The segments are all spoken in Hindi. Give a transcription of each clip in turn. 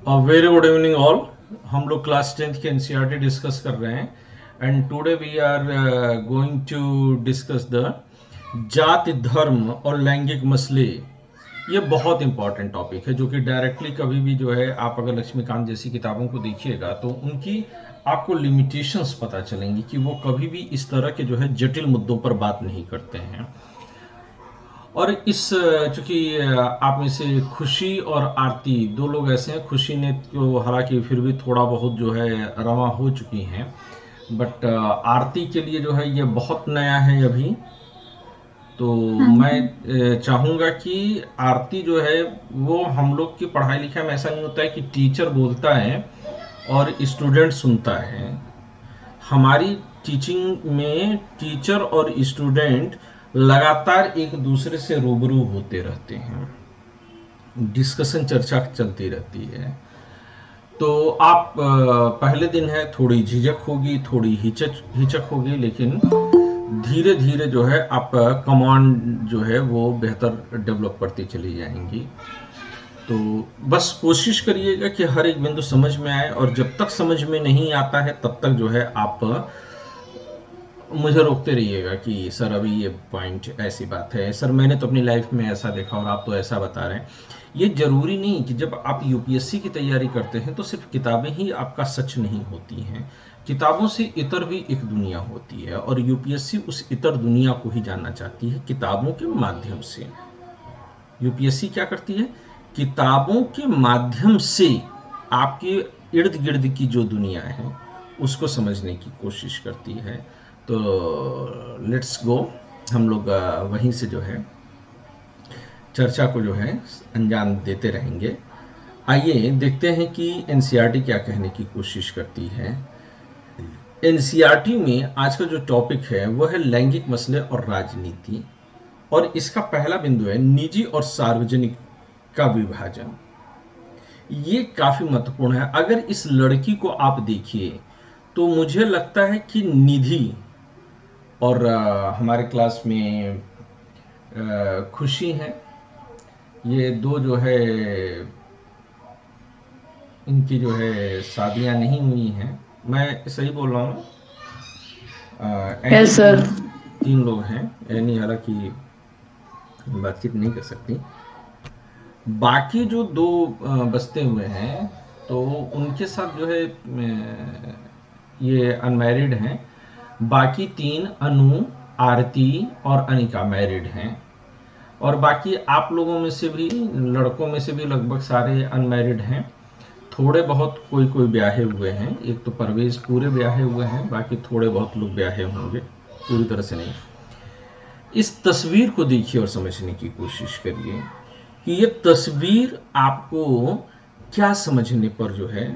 Very good evening all. हम लोग क्लास 10th के एनसीईआरटी डिस्कस कर रहे हैं and today we are going to discuss the jati dharma और लैंगिक मसले। ये बहुत इंपॉर्टेंट टॉपिक है जो कि डायरेक्टली कभी भी जो है आप अगर लक्ष्मीकांत जैसी किताबों को देखिएगा तो उनकी आपको लिमिटेशंस पता चलेंगी कि वो कभी भी इस तरह के जो है जटिल मुद्दों पर बात नहीं करते हैं। और इस चूंकि आप में से खुशी और आरती दो लोग ऐसे हैं, खुशी ने तो हालांकि फिर भी थोड़ा बहुत जो है रवा हो चुकी हैं, बट आरती के लिए जो है ये बहुत नया है अभी। तो हाँ मैं जी। चाहूँगा कि आरती जो है वो हम लोग की पढ़ाई लिखाई में ऐसा नहीं होता है कि टीचर बोलता है और स्टूडेंट सुनता है। हमारी टीचिंग में टीचर और स्टूडेंट लगातार एक दूसरे से रूबरू होते रहते हैं, डिस्कशन चर्चा चलती रहती है। तो आप पहले दिन है, थोड़ी झिझक होगी, थोड़ी हिचक हिचक होगी, लेकिन धीरे धीरे जो है आप कमांड जो है वो बेहतर डेवलप करती चली जाएंगी। तो बस कोशिश करिएगा कि हर एक बिंदु समझ में आए, और जब तक समझ में नहीं आता है तब तक जो है आप मुझे रोकते रहिएगा कि सर अभी ये पॉइंट ऐसी बात है, सर मैंने तो अपनी लाइफ में ऐसा देखा और आप तो ऐसा बता रहे हैं। ये जरूरी नहीं कि जब आप यूपीएससी की तैयारी करते हैं तो सिर्फ किताबें ही आपका सच नहीं होती हैं। किताबों से इतर भी एक दुनिया होती है और यूपीएससी उस इतर दुनिया को ही जानना चाहती है किताबों के माध्यम से। यूपीएससी क्या करती है? किताबों के माध्यम से आपके इर्द गिर्द की जो दुनिया है उसको समझने की कोशिश करती है। तो लेट्स गो, हम लोग वहीं से जो है चर्चा को जो है अंजाम देते रहेंगे। आइए देखते हैं कि एनसीईआरटी क्या कहने की कोशिश करती है। एनसीईआरटी में आज का जो टॉपिक है वह है लैंगिक मसले और राजनीति, और इसका पहला बिंदु है निजी और सार्वजनिक का विभाजन। ये काफी महत्वपूर्ण है। अगर इस लड़की को आप देखिए तो मुझे लगता है कि निधि और हमारे क्लास में खुशी हैं, ये दो जो है इनकी जो है शादियां नहीं हुई हैं। मैं सही बोल रहा हूँ? एनी यस तीन सर। तीन लोग हैं। एनी हालांकि बातचीत नहीं कर सकती। बाकी जो दो बचते हुए हैं तो उनके साथ जो है ये अनमैरिड हैं। बाकी तीन अनु, आरती और अनिका मैरिड हैं। और बाकी आप लोगों में से भी, लड़कों में से भी लगभग सारे अनमैरिड हैं। थोड़े बहुत कोई कोई ब्याहे हुए हैं, एक तो परवेज पूरे ब्याहे हुए हैं, बाकी थोड़े बहुत लोग ब्याहे होंगे, पूरी तरह से नहीं। इस तस्वीर को देखिए और समझने की कोशिश करिए कि ये तस्वीर आपको क्या समझने पर जो है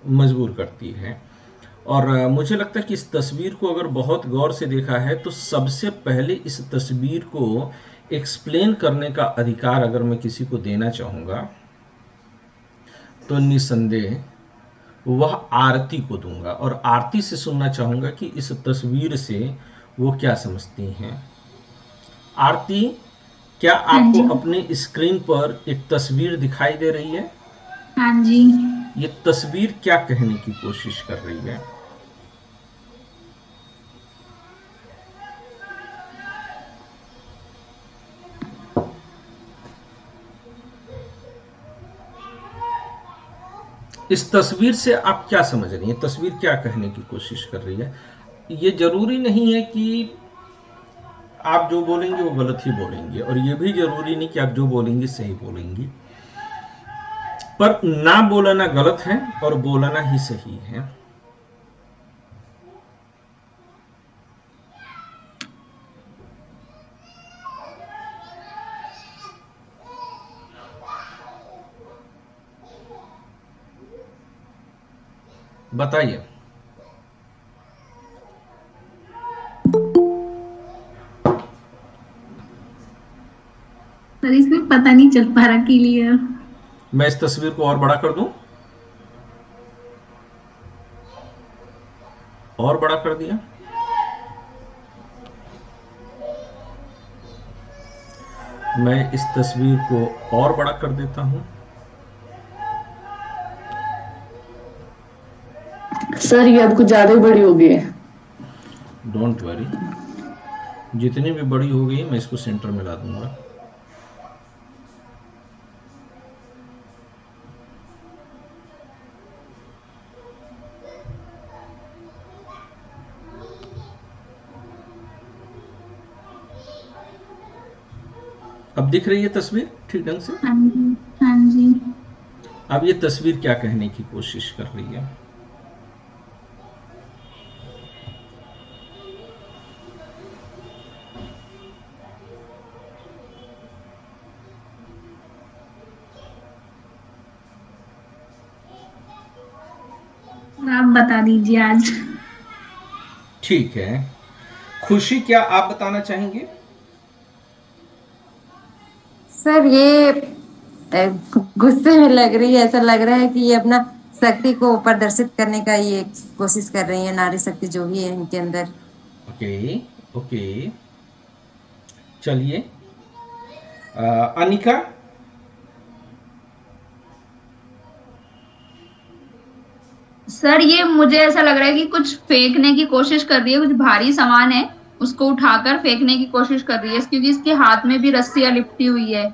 मजबूर करती है। और मुझे लगता है कि इस तस्वीर को अगर बहुत गौर से देखा है तो सबसे पहले इस तस्वीर को एक्सप्लेन करने का अधिकार अगर मैं किसी को देना चाहूँगा तो निसंदेह वह आरती को दूंगा, और आरती से सुनना चाहूँगा कि इस तस्वीर से वो क्या समझती हैं। आरती, क्या हाँ आपको जी। अपने स्क्रीन पर एक तस्वीर दिखाई दे रही है? हाँ जी। ये तस्वीर क्या कहने की कोशिश कर रही है? इस तस्वीर से आप क्या समझ रही हैं? तस्वीर क्या कहने की कोशिश कर रही है? ये जरूरी नहीं है कि आप जो बोलेंगे वो गलत ही बोलेंगे, और ये भी जरूरी नहीं कि आप जो बोलेंगे सही बोलेंगी। पर ना बोलना गलत है और बोलना ही सही है। बताइए। सर इसमें पता नहीं चल पा रहा क्लियर। मैं इस तस्वीर को और बड़ा कर दूं? और बड़ा कर दिया। मैं इस तस्वीर को और बड़ा कर देता हूं। सर ये अब कुछ ज्यादा ही बड़ी हो गई है। डोंट वरी, जितनी भी बड़ी हो गई मैं इसको सेंटर में ला दूंगा। अब दिख रही है तस्वीर ठीक ढंग से? हाँ जी। हाँ जी। अब ये तस्वीर क्या कहने की कोशिश कर रही है? आप बता दीजिए आज। ठीक है, खुशी क्या आप बताना चाहेंगे? सर ये गुस्से में लग रही है, ऐसा लग रहा है कि ये अपना शक्ति को प्रदर्शित करने का ये कोशिश कर रही है, नारी शक्ति जो भी है इनके अंदर। ओके, ओके, चलिए। अनिका? सर ये मुझे ऐसा लग रहा है कि कुछ फेंकने की कोशिश कर रही है, कुछ भारी सामान है उसको उठाकर फेंकने की कोशिश कर रही है, क्योंकि इसके हाथ में भी रस्सियां लिपटी हुई है।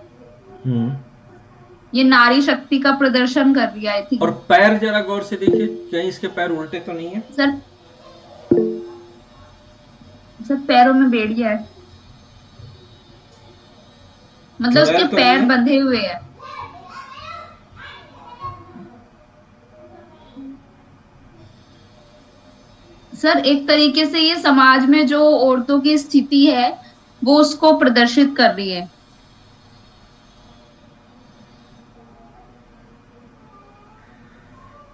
हम्म। ये नारी शक्ति का प्रदर्शन कर रही है, आई और थिंक। पैर जरा गौर से देखिए, कहीं इसके पैर उल्टे तो नहीं है? सर, सर पैरों में बेड़िया है, मतलब उसके चुड़ैल तो नहीं पैर है? बंधे हुए हैं। सर एक तरीके से ये समाज में जो औरतों की स्थिति है वो उसको प्रदर्शित कर रही है।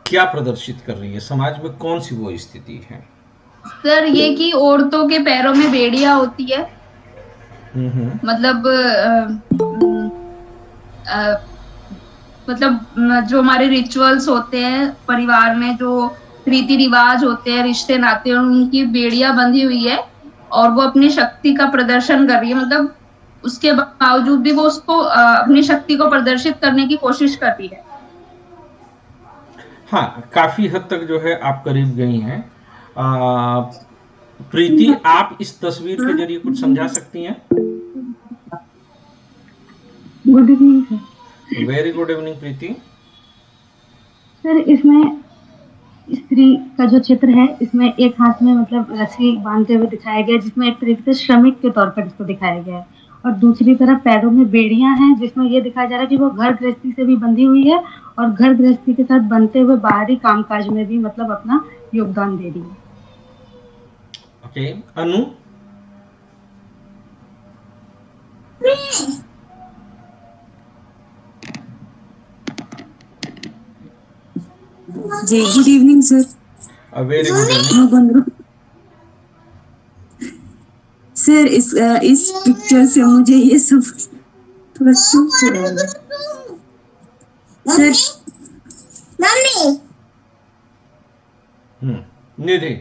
क्या प्रदर्शित कर रही है? समाज में कौन सी वो स्थिति है? सर ये कि औरतों के पैरों में बेड़ियां होती है, मतलब अ, मतलब जो हमारे रिचुअल्स होते हैं परिवार में, जो रीति रिवाज होते हैं, रिश्ते नाते, उनकी बेड़ियां बंधी हुई है और वो अपनी शक्ति का प्रदर्शन कर रही है। मतलब उसके बावजूद भी वो उसको अपनी शक्ति को प्रदर्शित करने की कोशिश कर रही है। हाँ, काफी हद तक जो है आप करीब गई हैं। प्रीति, आप इस तस्वीर के जरिए कुछ समझा सकती हैं? Good evening sir. Very good evening Preeti. Sir इसमें स्त्री का जो चित्र है, इसमें एक हाथ में मतलब रस्सी बांधते हुए दिखाया गया है, जिसमें एक तरीके से श्रमिक के तौर पर इसको दिखाया गया है, और दूसरी तरफ पैरों में बेड़ियां हैं, जिसमें ये दिखाया जा रहा है कि वो घर गृहस्थी से भी बंधी हुई है और घर गृहस्थी के साथ बनते हुए बाहरी कामकाज में भी मतलब अपना योगदान दे रही है। ओके, अनु? जी good evening sir. Very good evening. Sir इस पिक्चर से मुझे ये सब थोड़ा चुप हो रहा है सर। निधि?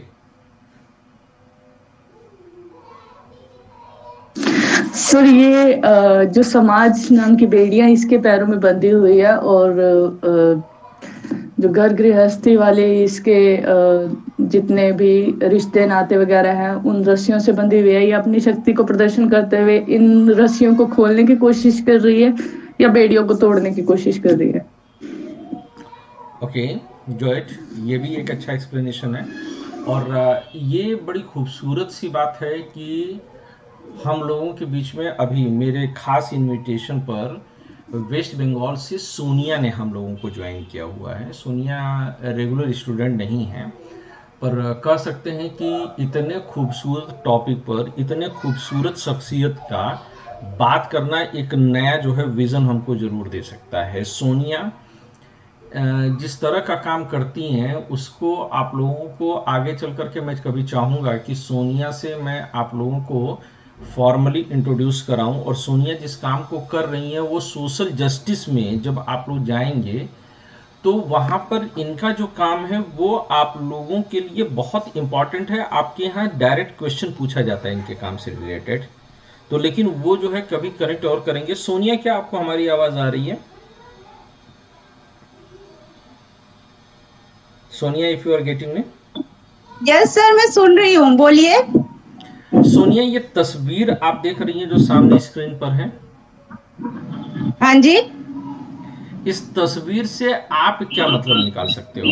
सर ये जो समाज नाम की बेड़ियां इसके पैरों में बंधी हुई है, और जो घर गृहस्थी वाले इसके जितने भी रिश्ते नाते वगैरह हैं उन रस्सियों से बंधी हुई है। ये अपनी शक्ति को प्रदर्शन करते हुए इन रस्सियों को खोलने की कोशिश कर रही है या बेड़ियों को तोड़ने की कोशिश कर रही है। ओके, जॉयट, ये भी एक अच्छा एक्सप्लेनेशन है। और ये बड़ी खूबसूरत सी बात है कि हम लोगों के बीच में अभी मेरे खास इनविटेशन पर वेस्ट बंगाल से सोनिया ने हम लोगों को ज्वाइन किया हुआ है। सोनिया रेगुलर स्टूडेंट नहीं है, पर कह सकते हैं कि इतने खूबसूरत टॉपिक पर इतने खूबसूरत शख्सियत का बात करना एक नया जो है विज़न हमको ज़रूर दे सकता है। सोनिया जिस तरह का काम करती हैं उसको आप लोगों को आगे चल कर के मैं कभी चाहूँगा कि सोनिया से मैं आप लोगों को फॉर्मली इंट्रोड्यूस कराऊं। और सोनिया जिस काम को कर रही हैं वो सोशल जस्टिस में जब आप लोग जाएंगे तो वहाँ पर इनका जो काम है वो आप लोगों के लिए बहुत इम्पॉर्टेंट है। आपके यहाँ डायरेक्ट क्वेश्चन पूछा जाता है इनके काम से रिलेटेड, तो लेकिन वो जो है कभी कनेक्ट और करेंगे। सोनिया, क्या आपको हमारी आवाज़ आ रही है? Sonia, if you are getting me? Yes sir, मैं सुन रही हूँ, बोलिए। सोनिया, ये तस्वीर आप देख रही हैं जो सामने स्क्रीन पर है, हाँ जी। इस तस्वीर से आप क्या मतलब निकाल सकते हो?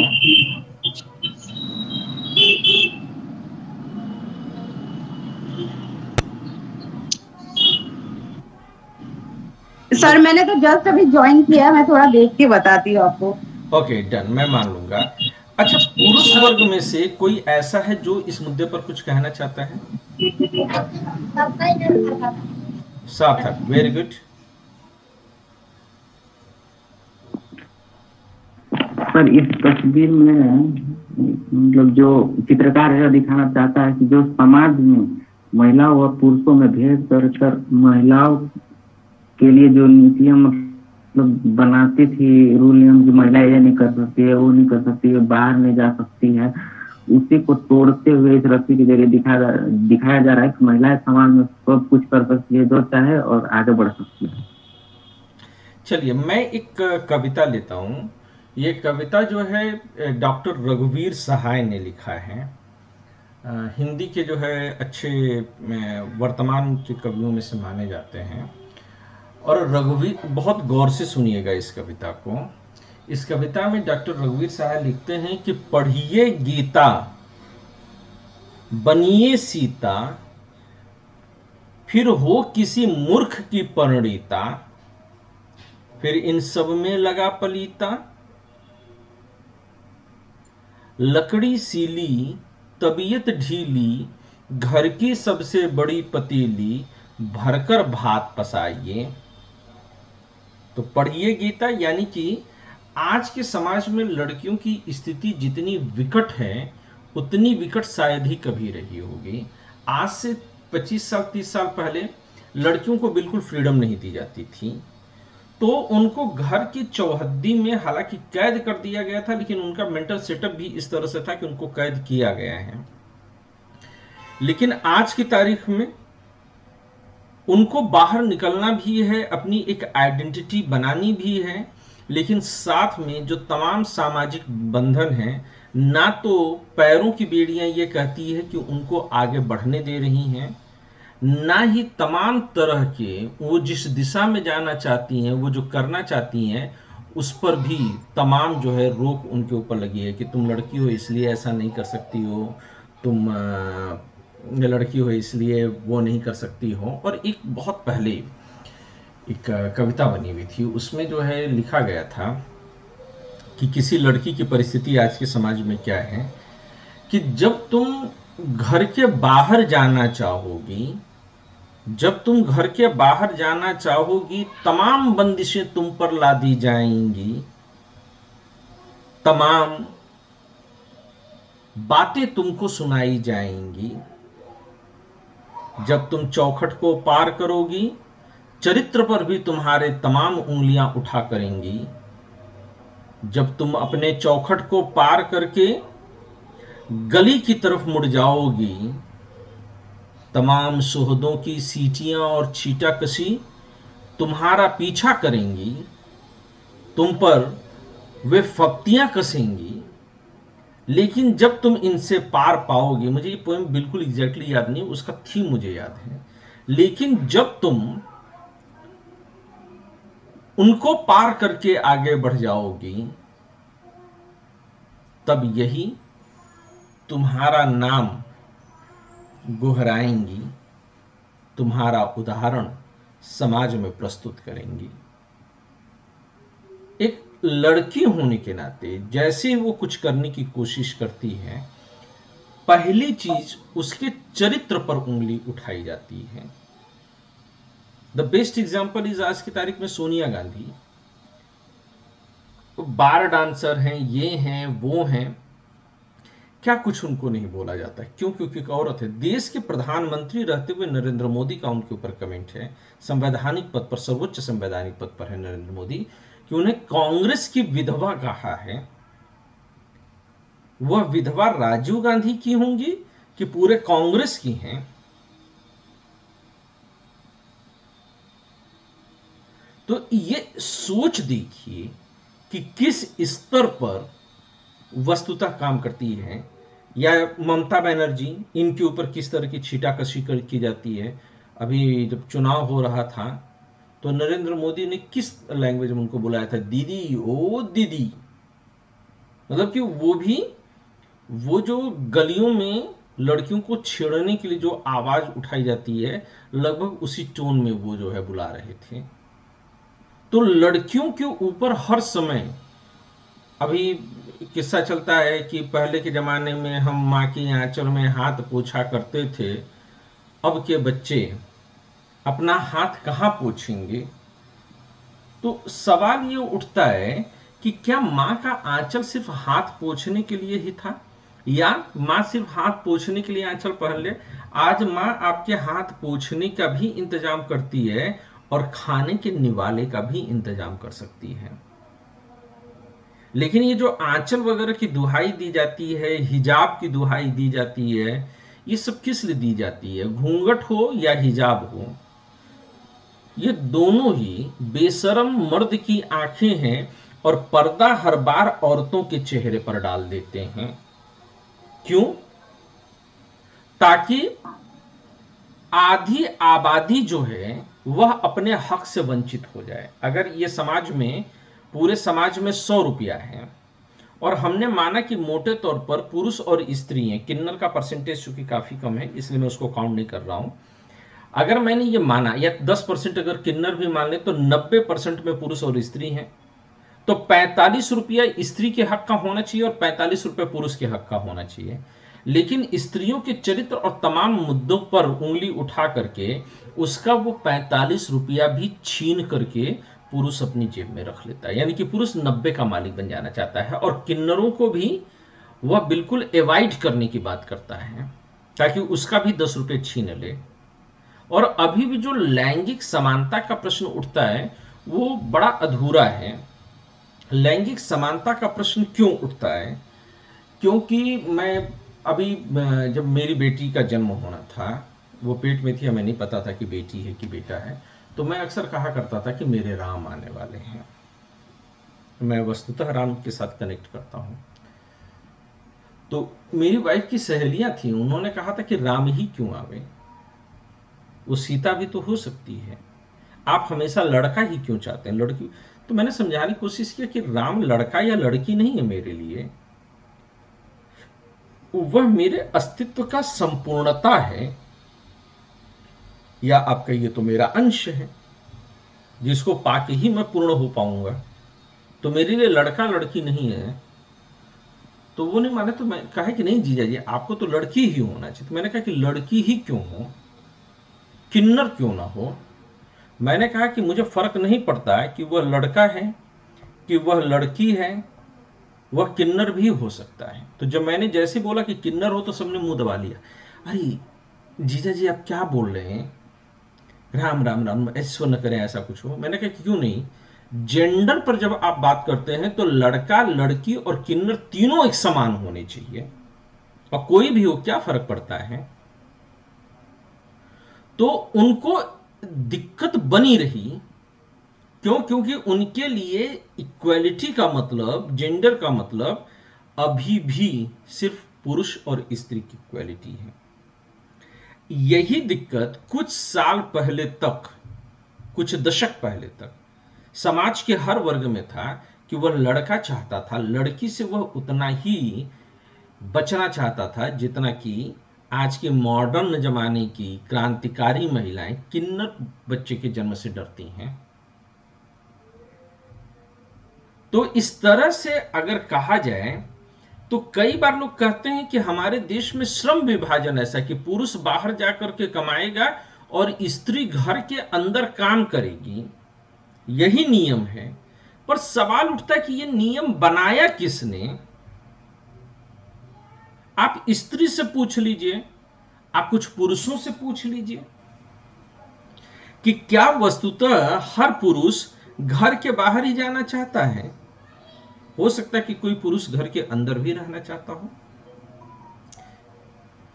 सर मैंने तो जस्ट अभी ज्वाइन किया, मैं थोड़ा देख के बताती हूँ आपको। ओके, डन, मैं मान लूंगा। अच्छा, पुरुष वर्ग में से कोई ऐसा है जो इस मुद्दे पर कुछ कहना चाहता है? सार्थक, वेरी गुड। सर इस तस्वीर में मतलब जो चित्रकार है दिखाना चाहता है कि जो समाज में महिलाओं और पुरुषों में भेद कर महिलाओं के लिए जो नीतियां मतलब बनाती थी, रूल नियम की, महिलाएं ये नहीं कर सकती है, वो नहीं कर सकती है, बाहर नहीं जा सकती है, उसी को तोड़ते हुए इस रस्सी के जरिए दिखाया जा रहा है कि महिलाएं समाज में सब कुछ कर सकती है जो चाहे और आगे बढ़ सकती है। चलिए, मैं एक कविता लेता हूँ। ये कविता जो है डॉक्टर रघुवीर सहाय ने लिखा है। हिंदी के जो है अच्छे वर्तमान के कवियों में से माने जाते हैं। और रघुवीर, बहुत गौर से सुनिएगा इस कविता को। इस कविता में डॉक्टर रघुवीर सहाय लिखते हैं कि पढ़िए गीता, बनिए सीता, फिर हो किसी मूर्ख की परिणीता, फिर इन सब में लगा पलीता। लकड़ी सीली, तबीयत ढीली, घर की सबसे बड़ी पतीली, भरकर भात पसाइए। तो पढ़िए गीता, यानी कि आज के समाज में लड़कियों की स्थिति जितनी विकट है, उतनी विकट शायद ही कभी रही होगी। आज से 25 साल 30 साल पहले लड़कियों को बिल्कुल फ्रीडम नहीं दी जाती थी। तो उनको घर की चौहद्दी में हालांकि कैद कर दिया गया था, लेकिन उनका मेंटल सेटअप भी इस तरह से था कि उनको कैद किया गया है। लेकिन आज की तारीख में उनको बाहर निकलना भी है, अपनी एक आइडेंटिटी बनानी भी है, लेकिन साथ में जो तमाम सामाजिक बंधन हैं, ना तो पैरों की बेड़ियां ये कहती है कि उनको आगे बढ़ने दे रही हैं, ना ही तमाम तरह के वो जिस दिशा में जाना चाहती हैं, वो जो करना चाहती हैं, उस पर भी तमाम जो है रोक उनके ऊपर लगी है कि तुम लड़की हो इसलिए ऐसा नहीं कर सकती हो, तुम लड़की हो इसलिए वो नहीं कर सकती हो। और एक बहुत पहले एक कविता बनी हुई थी, उसमें जो है लिखा गया था कि किसी लड़की की परिस्थिति आज के समाज में क्या है कि जब तुम घर के बाहर जाना चाहोगी, जब तुम घर के बाहर जाना चाहोगी, तमाम बंदिशें तुम पर ला दी जाएंगी, तमाम बातें तुमको सुनाई जाएंगी। जब तुम चौखट को पार करोगी, चरित्र पर भी तुम्हारे तमाम उंगलियां उठा करेंगी। जब तुम अपने चौखट को पार करके गली की तरफ मुड़ जाओगी, तमाम सुहदों की सीटियां और छीटाकशी तुम्हारा पीछा करेंगी, तुम पर वे फप्तियां कसेंगी। लेकिन जब तुम इनसे पार पाओगे, मुझे ये पोएम बिल्कुल एग्जैक्टली याद नहीं, उसका थीम मुझे याद है, लेकिन जब तुम उनको पार करके आगे बढ़ जाओगी, तब यही तुम्हारा नाम गुहराएंगी, तुम्हारा उदाहरण समाज में प्रस्तुत करेंगी। एक लड़की होने के नाते जैसे वो कुछ करने की कोशिश करती है, पहली चीज उसके चरित्र पर उंगली उठाई जाती है। द बेस्ट एग्जाम्पल इज आज की तारीख में सोनिया गांधी। बार डांसर हैं, ये हैं, वो हैं, क्या कुछ उनको नहीं बोला जाता? क्यों? क्योंकि एक औरत है। देश के प्रधानमंत्री रहते हुए नरेंद्र मोदी का उनके ऊपर कमेंट है, संवैधानिक पद पर, सर्वोच्च संवैधानिक पद पर है नरेंद्र मोदी, कि उन्हें कांग्रेस की विधवा कहा है। वह विधवा राजीव गांधी की होंगी कि पूरे कांग्रेस की हैं? तो ये सोच देखिए कि किस स्तर पर वस्तुतः काम करती है या ममता बनर्जी, इनके ऊपर किस तरह की छीटाकशी की जाती है। अभी जब चुनाव हो रहा था तो नरेंद्र मोदी ने किस लैंग्वेज में उनको बुलाया था, दीदी, ओ दीदी। मतलब कि वो जो गलियों में लड़कियों को छेड़ने के लिए जो आवाज उठाई जाती है, लगभग उसी टोन में वो जो है बुला रहे थे। तो लड़कियों के ऊपर हर समय, अभी किस्सा चलता है कि पहले के जमाने में हम माँ की आंचल में हाथ पोछा करते थे, अब के बच्चे अपना हाथ कहाँ पोछेंगे। तो सवाल ये उठता है कि क्या माँ का आंचल सिर्फ हाथ पोछने के लिए ही था, या माँ सिर्फ हाथ पोछने के लिए आंचल पहन ले। आज माँ आपके हाथ पोछने का भी इंतजाम करती है और खाने के निवाले का भी इंतजाम कर सकती है। लेकिन ये जो आंचल वगैरह की दुहाई दी जाती है, हिजाब की दुहाई दी जाती है, ये सब किस लिए दी जाती है? घूंघट हो या हिजाब हो, ये दोनों ही बेशरम मर्द की आंखें हैं और पर्दा हर बार औरतों के चेहरे पर डाल देते हैं। क्यों? ताकि आधी आबादी जो है वह अपने हक से वंचित हो जाए। अगर ये समाज में, पूरे समाज में 100 रुपया है और हमने माना कि मोटे तौर पर पुरुष और स्त्री हैं, किन्नर का परसेंटेज चूंकि काफी कम है इसलिए मैं उसको काउंट नहीं कर रहा हूं, अगर मैंने ये माना, या 10% अगर किन्नर भी मान ले, तो 90% में पुरुष और स्त्री हैं, तो 45 रुपया स्त्री के हक का होना चाहिए और 45 रुपया पुरुष के हक का होना चाहिए। लेकिन स्त्रियों के चरित्र और तमाम मुद्दों पर उंगली उठा करके उसका वो 45 रुपया भी छीन करके पुरुष अपनी जेब में रख लेता है। यानी कि पुरुष 90 का मालिक बन जाना चाहता है और किन्नरों को भी वह बिल्कुल एवॉइड करने की बात करता है ताकि उसका भी 10 रुपये छीन ले। और अभी भी जो लैंगिक समानता का प्रश्न उठता है वो बड़ा अधूरा है। लैंगिक समानता का प्रश्न क्यों उठता है? क्योंकि मैं अभी, जब मेरी बेटी का जन्म होना था, वो पेट में थी, हमें नहीं पता था कि बेटी है कि बेटा है, तो मैं अक्सर कहा करता था कि मेरे राम आने वाले हैं। मैं वस्तुतः राम के साथ कनेक्ट करता हूं। तो मेरी वाइफ की सहेलियां थी, उन्होंने कहा था कि राम ही क्यों आवे, वो सीता भी तो हो सकती है, आप हमेशा लड़का ही क्यों चाहते हैं, लड़की। तो मैंने समझाने की कोशिश किया कि राम लड़का या लड़की नहीं है मेरे लिए, वह मेरे अस्तित्व का संपूर्णता है, या आप कहिए तो मेरा अंश है जिसको पाके ही मैं पूर्ण हो पाऊंगा। तो मेरे लिए लड़का लड़की नहीं है। तो वो नहीं माने, तो मैं कहा कि नहीं जीजा जी, आपको तो लड़की ही होना चाहिए। तो मैंने कहा कि लड़की ही क्यों हो, किन्नर क्यों ना हो। मैंने कहा कि मुझे फर्क नहीं पड़ता है कि वह लड़का है कि वह लड़की है, वह किन्नर भी हो सकता है। तो जब मैंने जैसे बोला कि किन्नर हो तो सबने मुंह दबा लिया। अरे जीजा जी आप क्या बोल रहे हैं, राम राम राम, ऐसा न करें, ऐसा कुछ हो। मैंने कहा कि क्यों नहीं, जेंडर पर जब आप बात करते हैं तो लड़का लड़की और किन्नर तीनों एक समान होने चाहिए, और कोई भी हो क्या फर्क पड़ता है। तो उनको दिक्कत बनी रही, क्यों? क्योंकि उनके लिए इक्वालिटी का मतलब, जेंडर का मतलब अभी भी सिर्फ पुरुष और स्त्री की इक्वालिटी है। यही दिक्कत कुछ साल पहले तक, कुछ दशक पहले तक समाज के हर वर्ग में था कि वह लड़का चाहता था, लड़की से वह उतना ही बचना चाहता था जितना कि आज के मॉडर्न जमाने की क्रांतिकारी महिलाएं किन्नर बच्चे के जन्म से डरती हैं। तो इस तरह से अगर कहा जाए तो कई बार लोग कहते हैं कि हमारे देश में श्रम विभाजन ऐसा कि पुरुष बाहर जाकर के कमाएगा और स्त्री घर के अंदर काम करेगी, यही नियम है। पर सवाल उठता है कि यह नियम बनाया किसने? आप स्त्री से पूछ लीजिए, आप कुछ पुरुषों से पूछ लीजिए कि क्या वस्तुतः हर पुरुष घर के बाहर ही जाना चाहता है? हो सकता है कि कोई पुरुष घर के अंदर भी रहना चाहता हो।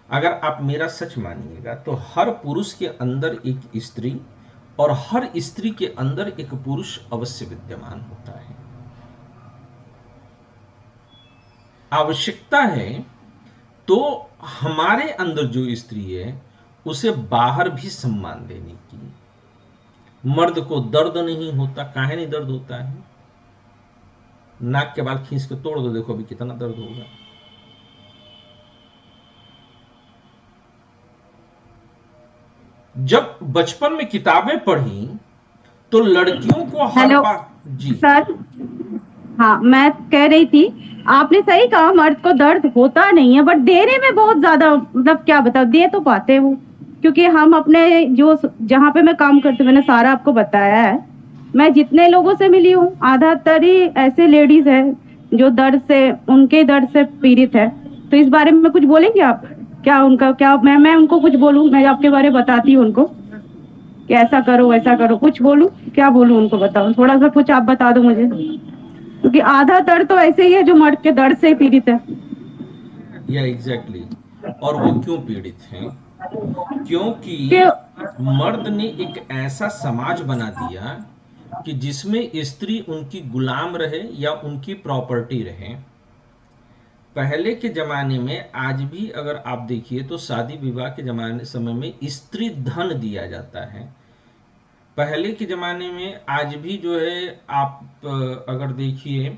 अगर आप मेरा सच मानिएगा तो हर पुरुष के अंदर एक स्त्री और हर स्त्री के अंदर एक पुरुष अवश्य विद्यमान होता है। आवश्यकता है तो हमारे अंदर जो स्त्री है उसे बाहर भी सम्मान देने की। मर्द को दर्द नहीं होता, काहे नहीं दर्द होता है? नाक के बाल खींच के तोड़ दो, देखो अभी कितना दर्द होगा। जब बचपन में किताबें पढ़ी तो लड़कियों को हर हेलो जी सर, हाँ मैं कह रही थी, आपने सही कहा मर्द को दर्द होता नहीं है, बट देने में बहुत ज्यादा, मतलब क्या बताओ, दे तो पाते हैं वो। क्योंकि हम अपने जो जहाँ पे मैं काम करती हूँ, मैंने सारा आपको बताया है, मैं जितने लोगों से मिली हूँ आधातर ही ऐसे लेडीज है जो दर्द से, उनके दर्द से पीड़ित है। तो इस बारे में कुछ बोलेंगे आप? क्या उनका क्या, मैं उनको कुछ बोलूँ? मैं आपके बारे में बताती हूँ उनको कि ऐसा करो वैसा करो, कुछ बोलूं? क्या बोलूं उनको? बताओ थोड़ा सा, कुछ आप बता दो मुझे, क्योंकि आधा दर्द तो ऐसे ही है जो मर्द के दर्द से पीड़ित है। या एग्जैक्टली। और वो क्यों पीड़ित हैं? क्योंकि मर्द ने एक ऐसा समाज बना दिया कि जिसमें स्त्री उनकी गुलाम रहे या उनकी प्रॉपर्टी रहे। पहले के जमाने में, आज भी अगर आप देखिए तो शादी विवाह के जमाने समय में स्त्री धन दिया जाता है। पहले के ज़माने में, आज भी जो है आप अगर देखिए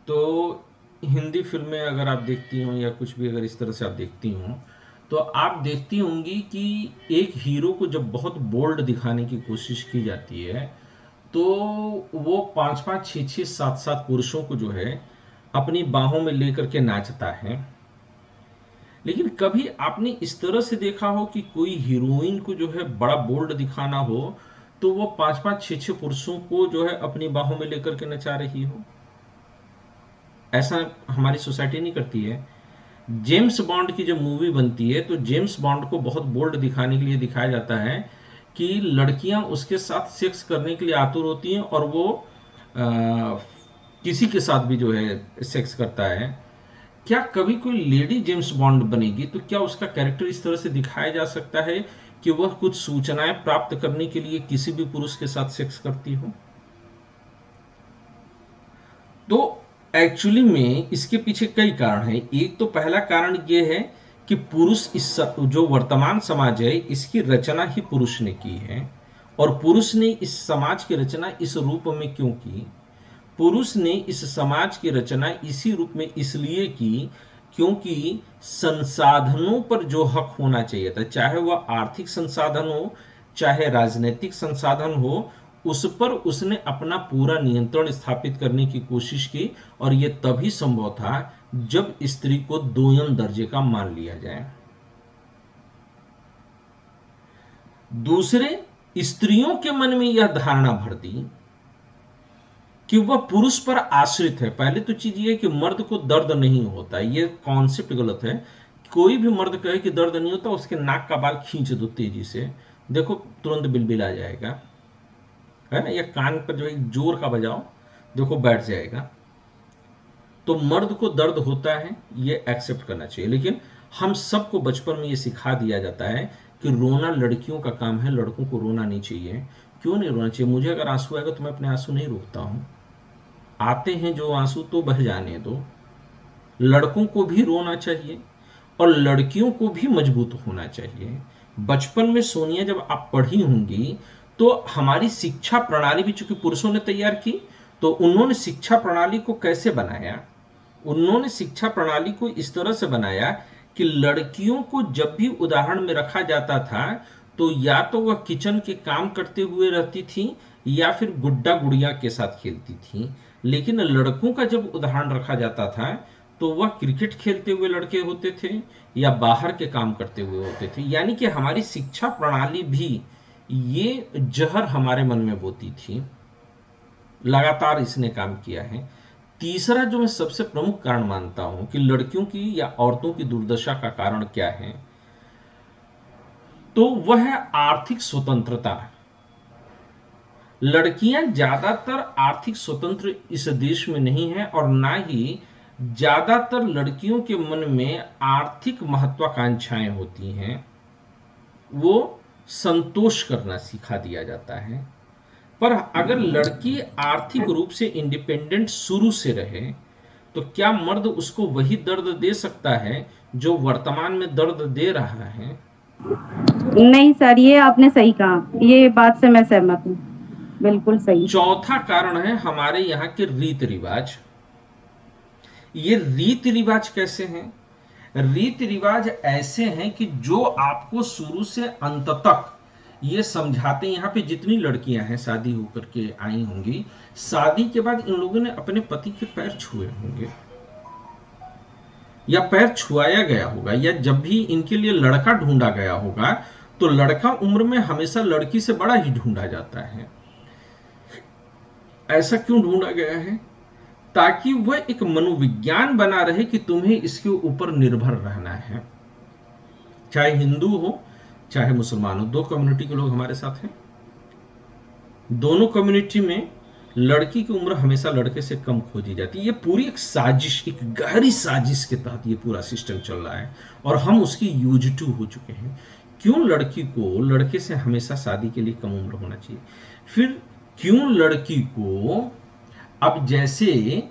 तो हिंदी फिल्में अगर आप देखती हो या कुछ भी अगर इस तरह से आप देखती हो, तो आप देखती होंगी कि एक हीरो को जब बहुत बोल्ड दिखाने की कोशिश की जाती है तो वो 5-5, 6-6, 7-7 पुरुषों को जो है अपनी बाहों में लेकर के नाचता है। लेकिन कभी आपने इस तरह से देखा हो कि कोई हीरोइन को जो है बड़ा बोल्ड दिखाना हो तो वो 5-5, 6-6 पुरुषों को जो है अपनी बाहों में लेकर के नचा रही हो? ऐसा हमारी सोसाइटी नहीं करती है। जेम्स बॉन्ड की जब मूवी बनती है तो जेम्स बॉन्ड को बहुत बोल्ड दिखाने के लिए दिखाया जाता है कि लड़कियां उसके साथ सेक्स करने के लिए आतुर होती हैं और वो किसी के साथ भी जो है सेक्स करता है। क्या कभी कोई लेडी जेम्स बॉन्ड बनेगी तो क्या उसका कैरेक्टर इस तरह से दिखाया जा सकता है कि वह कुछ सूचनाएं प्राप्त करने के लिए किसी भी पुरुष के साथ सेक्स करती हो? तो एक्चुअली में इसके पीछे कई कारण हैं। एक तो पहला कारण यह है कि पुरुष, इस जो वर्तमान समाज है इसकी रचना ही पुरुष ने की है। और पुरुष ने इस समाज की रचना इस रूप में क्यों की? पुरुष ने इस समाज की रचना इसी रूप में इसलिए की क्योंकि संसाधनों पर जो हक होना चाहिए था, चाहे वह आर्थिक संसाधन हो चाहे राजनीतिक संसाधन हो, उस पर उसने अपना पूरा नियंत्रण स्थापित करने की कोशिश की। और यह तभी संभव था जब स्त्री को दोयम दर्जे का मान लिया जाए। दूसरे, स्त्रियों के मन में यह धारणा भर दी कि वह पुरुष पर आश्रित है। पहले तो चीज ये है कि मर्द को दर्द नहीं होता, ये कॉन्सेप्ट गलत है। कोई भी मर्द कहे कि दर्द नहीं होता, उसके नाक का बाल खींच दो तेजी से, देखो तुरंत बिलबिल आ जाएगा, है ना? या कान पर जो एक जोर का बजाओ, देखो बैठ जाएगा। तो मर्द को दर्द होता है ये एक्सेप्ट करना चाहिए। लेकिन हम सबको बचपन में ये सिखा दिया जाता है कि रोना लड़कियों का काम है, लड़कों को रोना नहीं चाहिए। क्यों नहीं रोना चाहिए? मुझे अगर आंसू आएगा तो मैं अपने आंसू नहीं रोकता हूं। आते हैं जो आंसू तो बह जाने दो। लड़कों को भी रोना चाहिए और लड़कियों को भी मजबूत होना चाहिए। बचपन में सोनिया जब आप पढ़ी होंगी तो हमारी शिक्षा प्रणाली भी चूंकि पुरुषों ने तैयार की, तो उन्होंने शिक्षा प्रणाली को कैसे बनाया? उन्होंने शिक्षा प्रणाली को इस तरह से बनाया कि लड़कियों को जब भी उदाहरण में रखा जाता था तो या तो वह किचन के काम करते हुए रहती थी या फिर गुड्डा गुड़िया के साथ खेलती थी। लेकिन लड़कों का जब उदाहरण रखा जाता था तो वह क्रिकेट खेलते हुए लड़के होते थे या बाहर के काम करते हुए होते थे। यानी कि हमारी शिक्षा प्रणाली भी ये जहर हमारे मन में बोती थी। लगातार इसने काम किया है। तीसरा जो मैं सबसे प्रमुख कारण मानता हूं कि लड़कियों की या औरतों की दुर्दशा का कारण क्या है, तो वह है आर्थिक स्वतंत्रता। लड़कियां ज्यादातर आर्थिक स्वतंत्र इस देश में नहीं है और ना ही ज्यादातर लड़कियों के मन में आर्थिक महत्वाकांक्षाएं होती हैं। वो संतोष करना सिखा दिया जाता है। पर अगर लड़की आर्थिक रूप से इंडिपेंडेंट शुरू से रहे तो क्या मर्द उसको वही दर्द दे सकता है जो वर्तमान में दर्द दे रहा है? नहीं सर, ये आपने सही कहा, ये बात से मैं सहमत हूँ, बिल्कुल सही। चौथा कारण है हमारे यहाँ के रीति रिवाज। ये रीति रिवाज कैसे हैं? रीति रिवाज ऐसे हैं कि जो आपको शुरू से अंत तक ये समझाते हैं। यहाँ पे जितनी लड़कियां हैं शादी होकर के आई होंगी, शादी के बाद इन लोगों ने अपने पति के पैर छुए होंगे या पैर छुआया गया होगा, या जब भी इनके लिए लड़का ढूंढा गया होगा तो लड़का उम्र में हमेशा लड़की से बड़ा ही ढूंढा जाता है। ऐसा क्यों ढूंढा गया है? ताकि वह एक मनोविज्ञान बना रहे कि तुम्हें इसके ऊपर निर्भर रहना है। चाहे हिंदू हो चाहे मुसलमान हो, दो कम्युनिटी के लोग हमारे साथ हैं। दोनों कम्युनिटी में लड़की की उम्र हमेशा लड़के से कम खोजी जाती है। ये पूरी एक साजिश, एक गहरी साजिश के तहत ये पूरा सिस्टम चल रहा है और हम उसकी यूज टू हो चुके हैं। क्यों लड़की को लड़के से हमेशा शादी के लिए कम उम्र होना चाहिए? फिर क्यों लड़की को, अब जैसे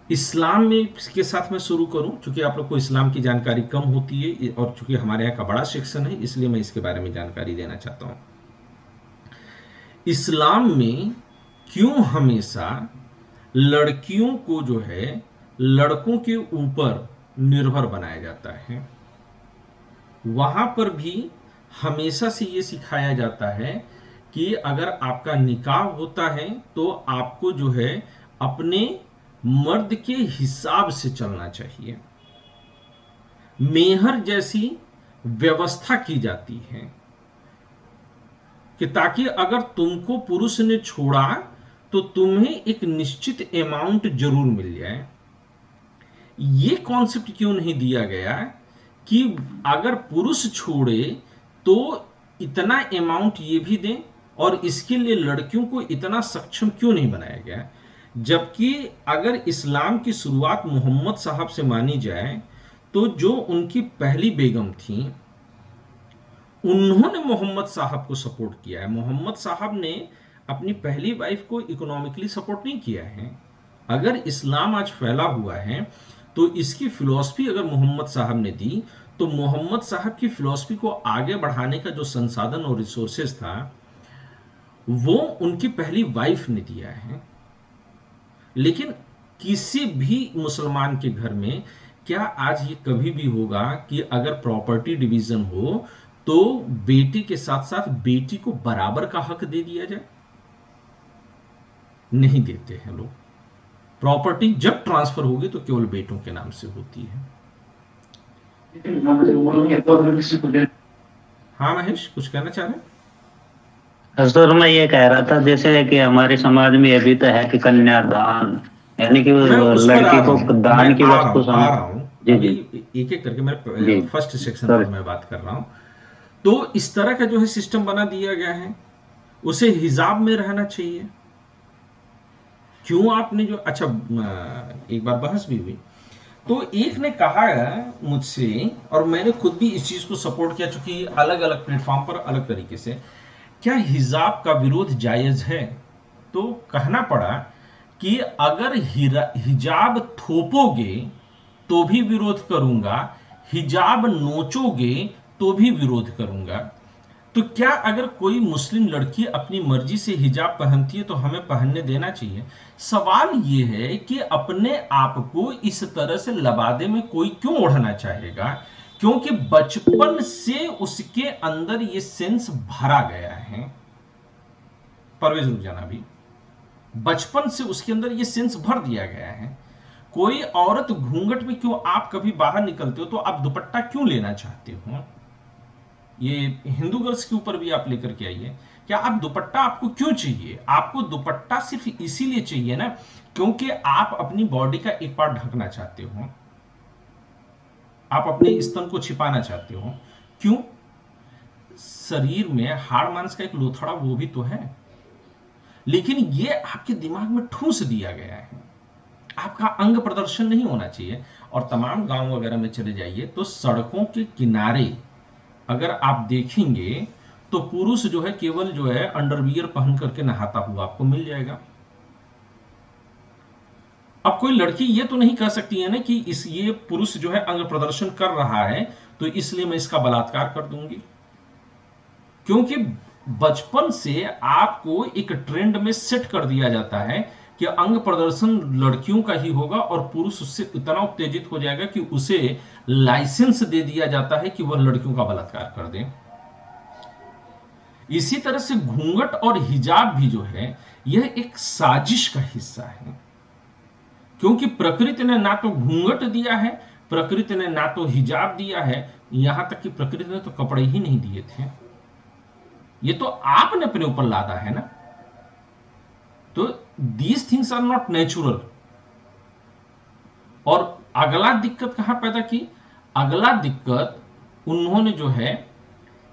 इस्लाम में के साथ मैं शुरू करूं, क्योंकि आप लोग को इस्लाम की जानकारी कम होती है और चूंकि हमारे यहाँ का बड़ा सेक्शन है इसलिए मैं इसके बारे में जानकारी देना चाहता हूं। इस्लाम में क्यों हमेशा लड़कियों को जो है लड़कों के ऊपर निर्भर बनाया जाता है? वहां पर भी हमेशा से ये सिखाया जाता है कि अगर आपका निकाह होता है तो आपको जो है अपने मर्द के हिसाब से चलना चाहिए। मेहर जैसी व्यवस्था की जाती है कि ताकि अगर तुमको पुरुष ने छोड़ा तो तुम्हें एक निश्चित अमाउंट जरूर मिल जाए। ये कॉन्सेप्ट क्यों नहीं दिया गया कि अगर पुरुष छोड़े तो इतना अमाउंट ये भी दें, और इसके लिए लड़कियों को इतना सक्षम क्यों नहीं बनाया गया? जबकि अगर इस्लाम की शुरुआत मोहम्मद साहब से मानी जाए तो जो उनकी पहली बेगम थी उन्होंने मोहम्मद साहब को सपोर्ट किया है। मोहम्मद साहब ने अपनी पहली वाइफ को इकोनॉमिकली सपोर्ट नहीं किया है। अगर इस्लाम आज फैला हुआ है तो इसकी फिलॉसफी अगर मोहम्मद साहब ने दी तो मोहम्मद साहब की फिलॉसफी को आगे बढ़ाने का जो संसाधन और रिसोर्सेज था वो उनकी पहली वाइफ ने दिया है। लेकिन किसी भी मुसलमान के घर में क्या आज ये कभी भी होगा कि अगर प्रॉपर्टी डिवीजन हो तो बेटी के साथ साथ बेटी को बराबर का हक दे दिया जाए? नहीं देते हैं लोग। प्रॉपर्टी जब ट्रांसफर होगी तो केवल बेटों के नाम से होती है। हाँ महेश, कुछ कहना चाह रहे हैं? सर मैं ये कह रहा था जैसे कि हमारे समाज में अभी तो है कि कन्यादान, यानी कि लड़की को दान की वस्तु समझ। जी जी, एक एक करके मैं फर्स्ट सेक्शन पर मैं बात कर रहा हूं। तो इस तरह का जो है सिस्टम बना दिया गया है, उसे हिजाब में रहना चाहिए। क्यों आपने जो, अच्छा एक बार बहस भी हुई तो एक ने कहा मुझसे, और मैंने खुद भी इस चीज को सपोर्ट किया चूंकि अलग अलग प्लेटफॉर्म पर अलग तरीके से, क्या हिजाब का विरोध जायज है? तो कहना पड़ा कि अगर हिजाब थोपोगे तो भी विरोध करूंगा, हिजाब नोचोगे तो भी विरोध करूंगा। तो क्या अगर कोई मुस्लिम लड़की अपनी मर्जी से हिजाब पहनती है तो हमें पहनने देना चाहिए? सवाल ये है कि अपने आप को इस तरह से लबादे में कोई क्यों ओढ़ना चाहेगा? क्योंकि बचपन से उसके अंदर ये सेंस भरा गया है। परवेज रुक जाना, भी बचपन से उसके अंदर ये सेंस भर दिया गया है। कोई औरत घूंघट में क्यों, आप कभी बाहर निकलते हो तो आप दुपट्टा क्यों लेना चाहते हो? ये हिंदू गर्ल्स के ऊपर भी आप लेकर के आइए, क्या आप दुपट्टा आपको क्यों चाहिए? आपको दुपट्टा सिर्फ इसीलिए चाहिए ना क्योंकि आप अपनी बॉडी का एक पार्ट ढकना चाहते हो, आप अपने स्तन को छिपाना चाहते हो। क्यों? शरीर में हाड़ मांस का एक लोथड़ा वो भी तो है, लेकिन ये आपके दिमाग में ठूस दिया गया है। आपका अंग प्रदर्शन नहीं होना चाहिए। और तमाम गांव वगैरह में चले जाइए तो सड़कों के किनारे अगर आप देखेंगे तो पुरुष जो है केवल जो है अंडरवियर पहन करके नहाता हुआ आपको मिल जाएगा। अब कोई लड़की ये तो नहीं कह सकती है ना कि ये पुरुष जो है अंग प्रदर्शन कर रहा है तो इसलिए मैं इसका बलात्कार कर दूंगी, क्योंकि बचपन से आपको एक ट्रेंड में सेट कर दिया जाता है कि अंग प्रदर्शन लड़कियों का ही होगा और पुरुष उससे इतना उत्तेजित हो जाएगा कि उसे लाइसेंस दे दिया जाता है कि वह लड़कियों का बलात्कार कर दे। इसी तरह से घूंघट और हिजाब भी जो है यह एक साजिश का हिस्सा है, क्योंकि प्रकृति ने ना तो घूंघट दिया है, प्रकृति ने ना तो हिजाब दिया है, यहां तक कि प्रकृति ने तो कपड़े ही नहीं दिए थे, ये तो आपने अपने ऊपर लादा है ना। तो these things are not natural. और अगला दिक्कत कहां पैदा की? अगला दिक्कत उन्होंने जो है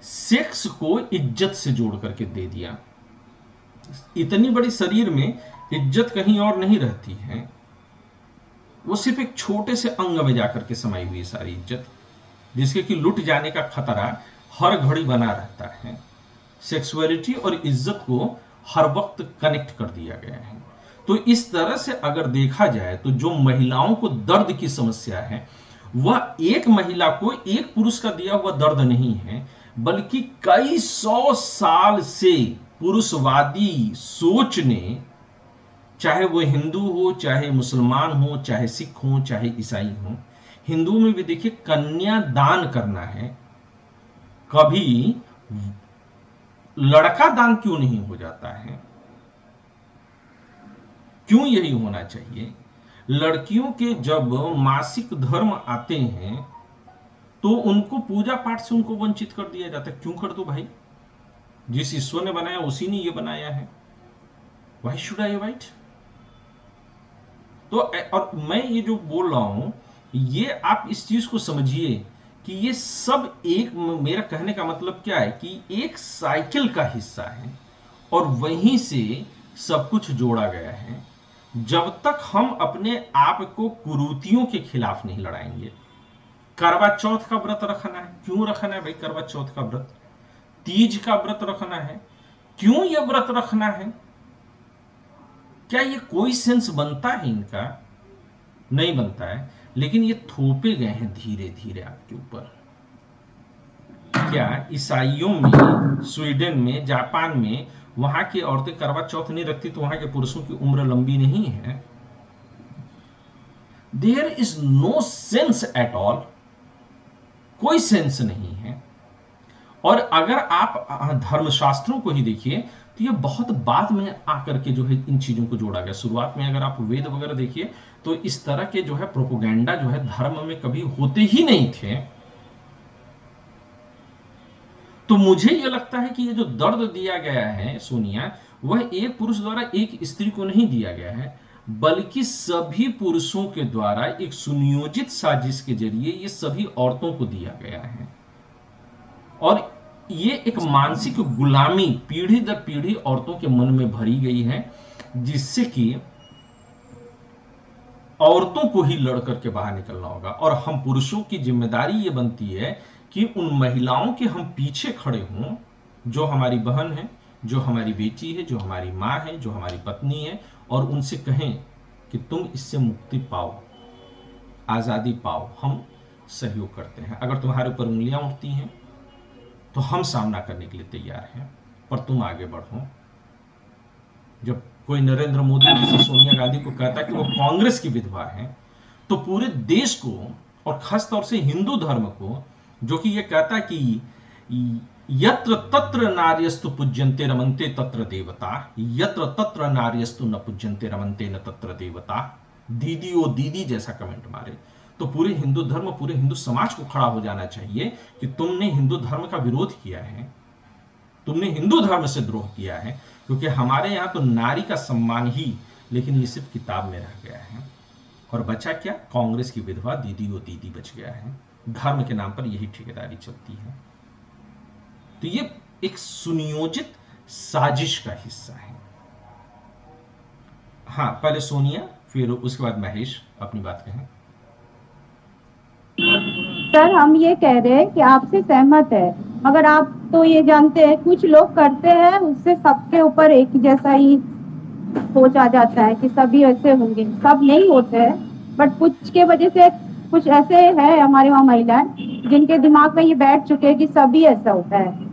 सेक्स को इज्जत से जोड़ करके दे दिया। इतनी बड़ी शरीर में इज्जत कहीं और नहीं रहती है, वो सिर्फ एक छोटे से अंग में जाकर के समाई हुई सारी इज्जत, जिसके कि लुट जाने का खतरा हर घड़ी बना रहता है। सेक्सुअलिटी और इज्जत को हर वक्त कनेक्ट कर दिया गया है। तो इस तरह से अगर देखा जाए तो जो महिलाओं को दर्द की समस्या है वह एक महिला को एक पुरुष का दिया हुआ दर्द नहीं है, बल्कि कई 100 साल से पुरुषवादी सोच ने, चाहे वो हिंदू हो, चाहे मुसलमान हो, चाहे सिख हो, चाहे ईसाई हो, हिंदू में भी देखिए कन्या दान करना है, कभी लड़का दान क्यों नहीं हो जाता है? क्यों यही होना चाहिए? लड़कियों के जब मासिक धर्म आते हैं तो उनको पूजा पाठ से उनको वंचित कर दिया जाता है। क्यों कर दो भाई? जिस ईश्वर ने बनाया उसी ने ये बनाया है, व्हाई शुड आई अवॉइड? तो और मैं ये जो बोल रहा हूं ये आप इस चीज को समझिए कि ये सब एक, मेरा कहने का मतलब क्या है कि एक साइकिल का हिस्सा है और वहीं से सब कुछ जोड़ा गया है। जब तक हम अपने आप को कुरीतियों के खिलाफ नहीं लड़ाएंगे। करवा चौथ का व्रत रखना है, क्यों रखना है भाई? करवा चौथ का व्रत, तीज का व्रत रखना है, क्यों यह व्रत रखना है? क्या ये कोई सेंस बनता है इनका? नहीं बनता है, लेकिन ये थोपे गए हैं धीरे धीरे आपके ऊपर। क्या ईसाइयों में, स्वीडन में, जापान में वहां की औरतें करवा चौथ नहीं रखती तो वहां के पुरुषों की उम्र लंबी नहीं है? There is no sense at all, कोई सेंस नहीं है। और अगर आप धर्मशास्त्रों को ही देखिए तो ये बहुत बाद में आकर के जो है इन चीजों को जोड़ा गया। शुरुआत में अगर आप वेद वगैरह देखिए तो इस तरह के जो है प्रोपोगेंडा जो है धर्म में कभी होते ही नहीं थे। तो मुझे यह लगता है कि ये जो दर्द दिया गया है सोनिया, वह एक पुरुष द्वारा एक स्त्री को नहीं दिया गया है, बल्कि सभी पुरुषों के द्वारा एक सुनियोजित साजिश के जरिए ये सभी औरतों को दिया गया है। और ये एक मानसिक गुलामी पीढ़ी दर पीढ़ी औरतों के मन में भरी गई है, जिससे कि औरतों को ही लड़ करके बाहर निकलना होगा। और हम पुरुषों की जिम्मेदारी ये बनती है कि उन महिलाओं के हम पीछे खड़े हों, जो हमारी बहन है, जो हमारी बेटी है, जो हमारी माँ है, जो हमारी पत्नी है, और उनसे कहें कि तुम इससे मुक्ति पाओ, आजादी पाओ। हम सहयोग करते हैं। अगर तुम्हारे ऊपर उंगलियां उठती हैं तो हम सामना करने के लिए तैयार हैं, पर तुम आगे बढ़ो। जब कोई नरेंद्र मोदी जैसे सोनिया गांधी को कहता है कि वो कांग्रेस की विधवा है, तो पूरे देश को और खासतौर से हिंदू धर्म को, जो कि ये कहता है कि यत्र तत्र नार्यस्तु पूज्यन्ते रमन्ते तत्र देवता, यत्र तत्र नार्यस्तु न पूज्यन्ते रमन्ते न तत्र देवता, दीदी ओ दीदी जैसा कमेंट मारे, तो पूरे हिंदू धर्म, पूरे हिंदू समाज को खड़ा हो जाना चाहिए कि तुमने हिंदू धर्म का विरोध किया है, तुमने हिंदू धर्म से द्रोह किया है। क्योंकि हमारे यहाँ तो नारी का सम्मान ही, लेकिन ये सिर्फ किताब में रह गया है। और बचा क्या? कांग्रेस की विधवा, दीदी ओ दीदी बच गया है। धर्म के नाम पर यही ठेकेदारी चलती है। तो ये एक सुनियोजित साजिश का हिस्सा है। हाँ, पहले सोनिया, फिर उसके बाद महेश अपनी बात कहें। सर, हम ये कह रहे हैं कि आपसे सहमत है, मगर आप तो ये जानते हैं कुछ लोग करते हैं उससे सबके ऊपर एक जैसा ही सोच आ जाता है कि सभी ऐसे होंगे, सब नहीं होते हैं, बट कुछ के वजह से कुछ ऐसे है हमारे वहाँ महिलाएं जिनके दिमाग में ये बैठ चुके हैं कि सभी ऐसा होता है।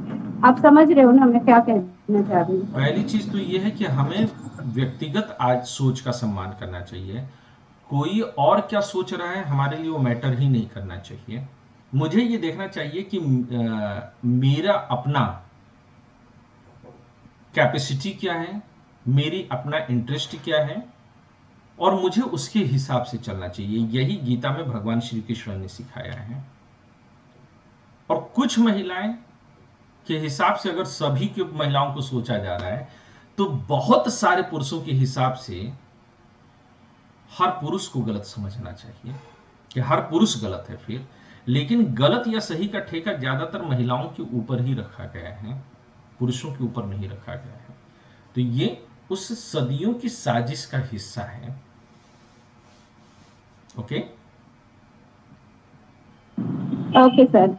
आप समझ रहे हो ना मैं क्या कहना चाह रही हूँ? पहली चीज तो ये है कि हमें व्यक्तिगत आज सोच का सम्मान करना चाहिए। कोई और क्या सोच रहा है हमारे लिए वो मैटर ही नहीं करना चाहिए। मुझे ये देखना चाहिए कि मेरा अपना कैपेसिटी क्या है, मेरी अपना इंटरेस्ट क्या है, और मुझे उसके हिसाब से चलना चाहिए। यही गीता में भगवान श्री कृष्ण ने सिखाया है। और कुछ महिलाएं के हिसाब से अगर सभी की महिलाओं को सोचा जा रहा है तो बहुत सारे पुरुषों के हिसाब से हर पुरुष को गलत समझना चाहिए कि हर पुरुष गलत है फिर। लेकिन गलत या सही का ठेका ज्यादातर महिलाओं के ऊपर ही रखा गया है, पुरुषों के ऊपर नहीं रखा गया है। तो ये उस सदियों की साजिश का हिस्सा है। Okay okay sir.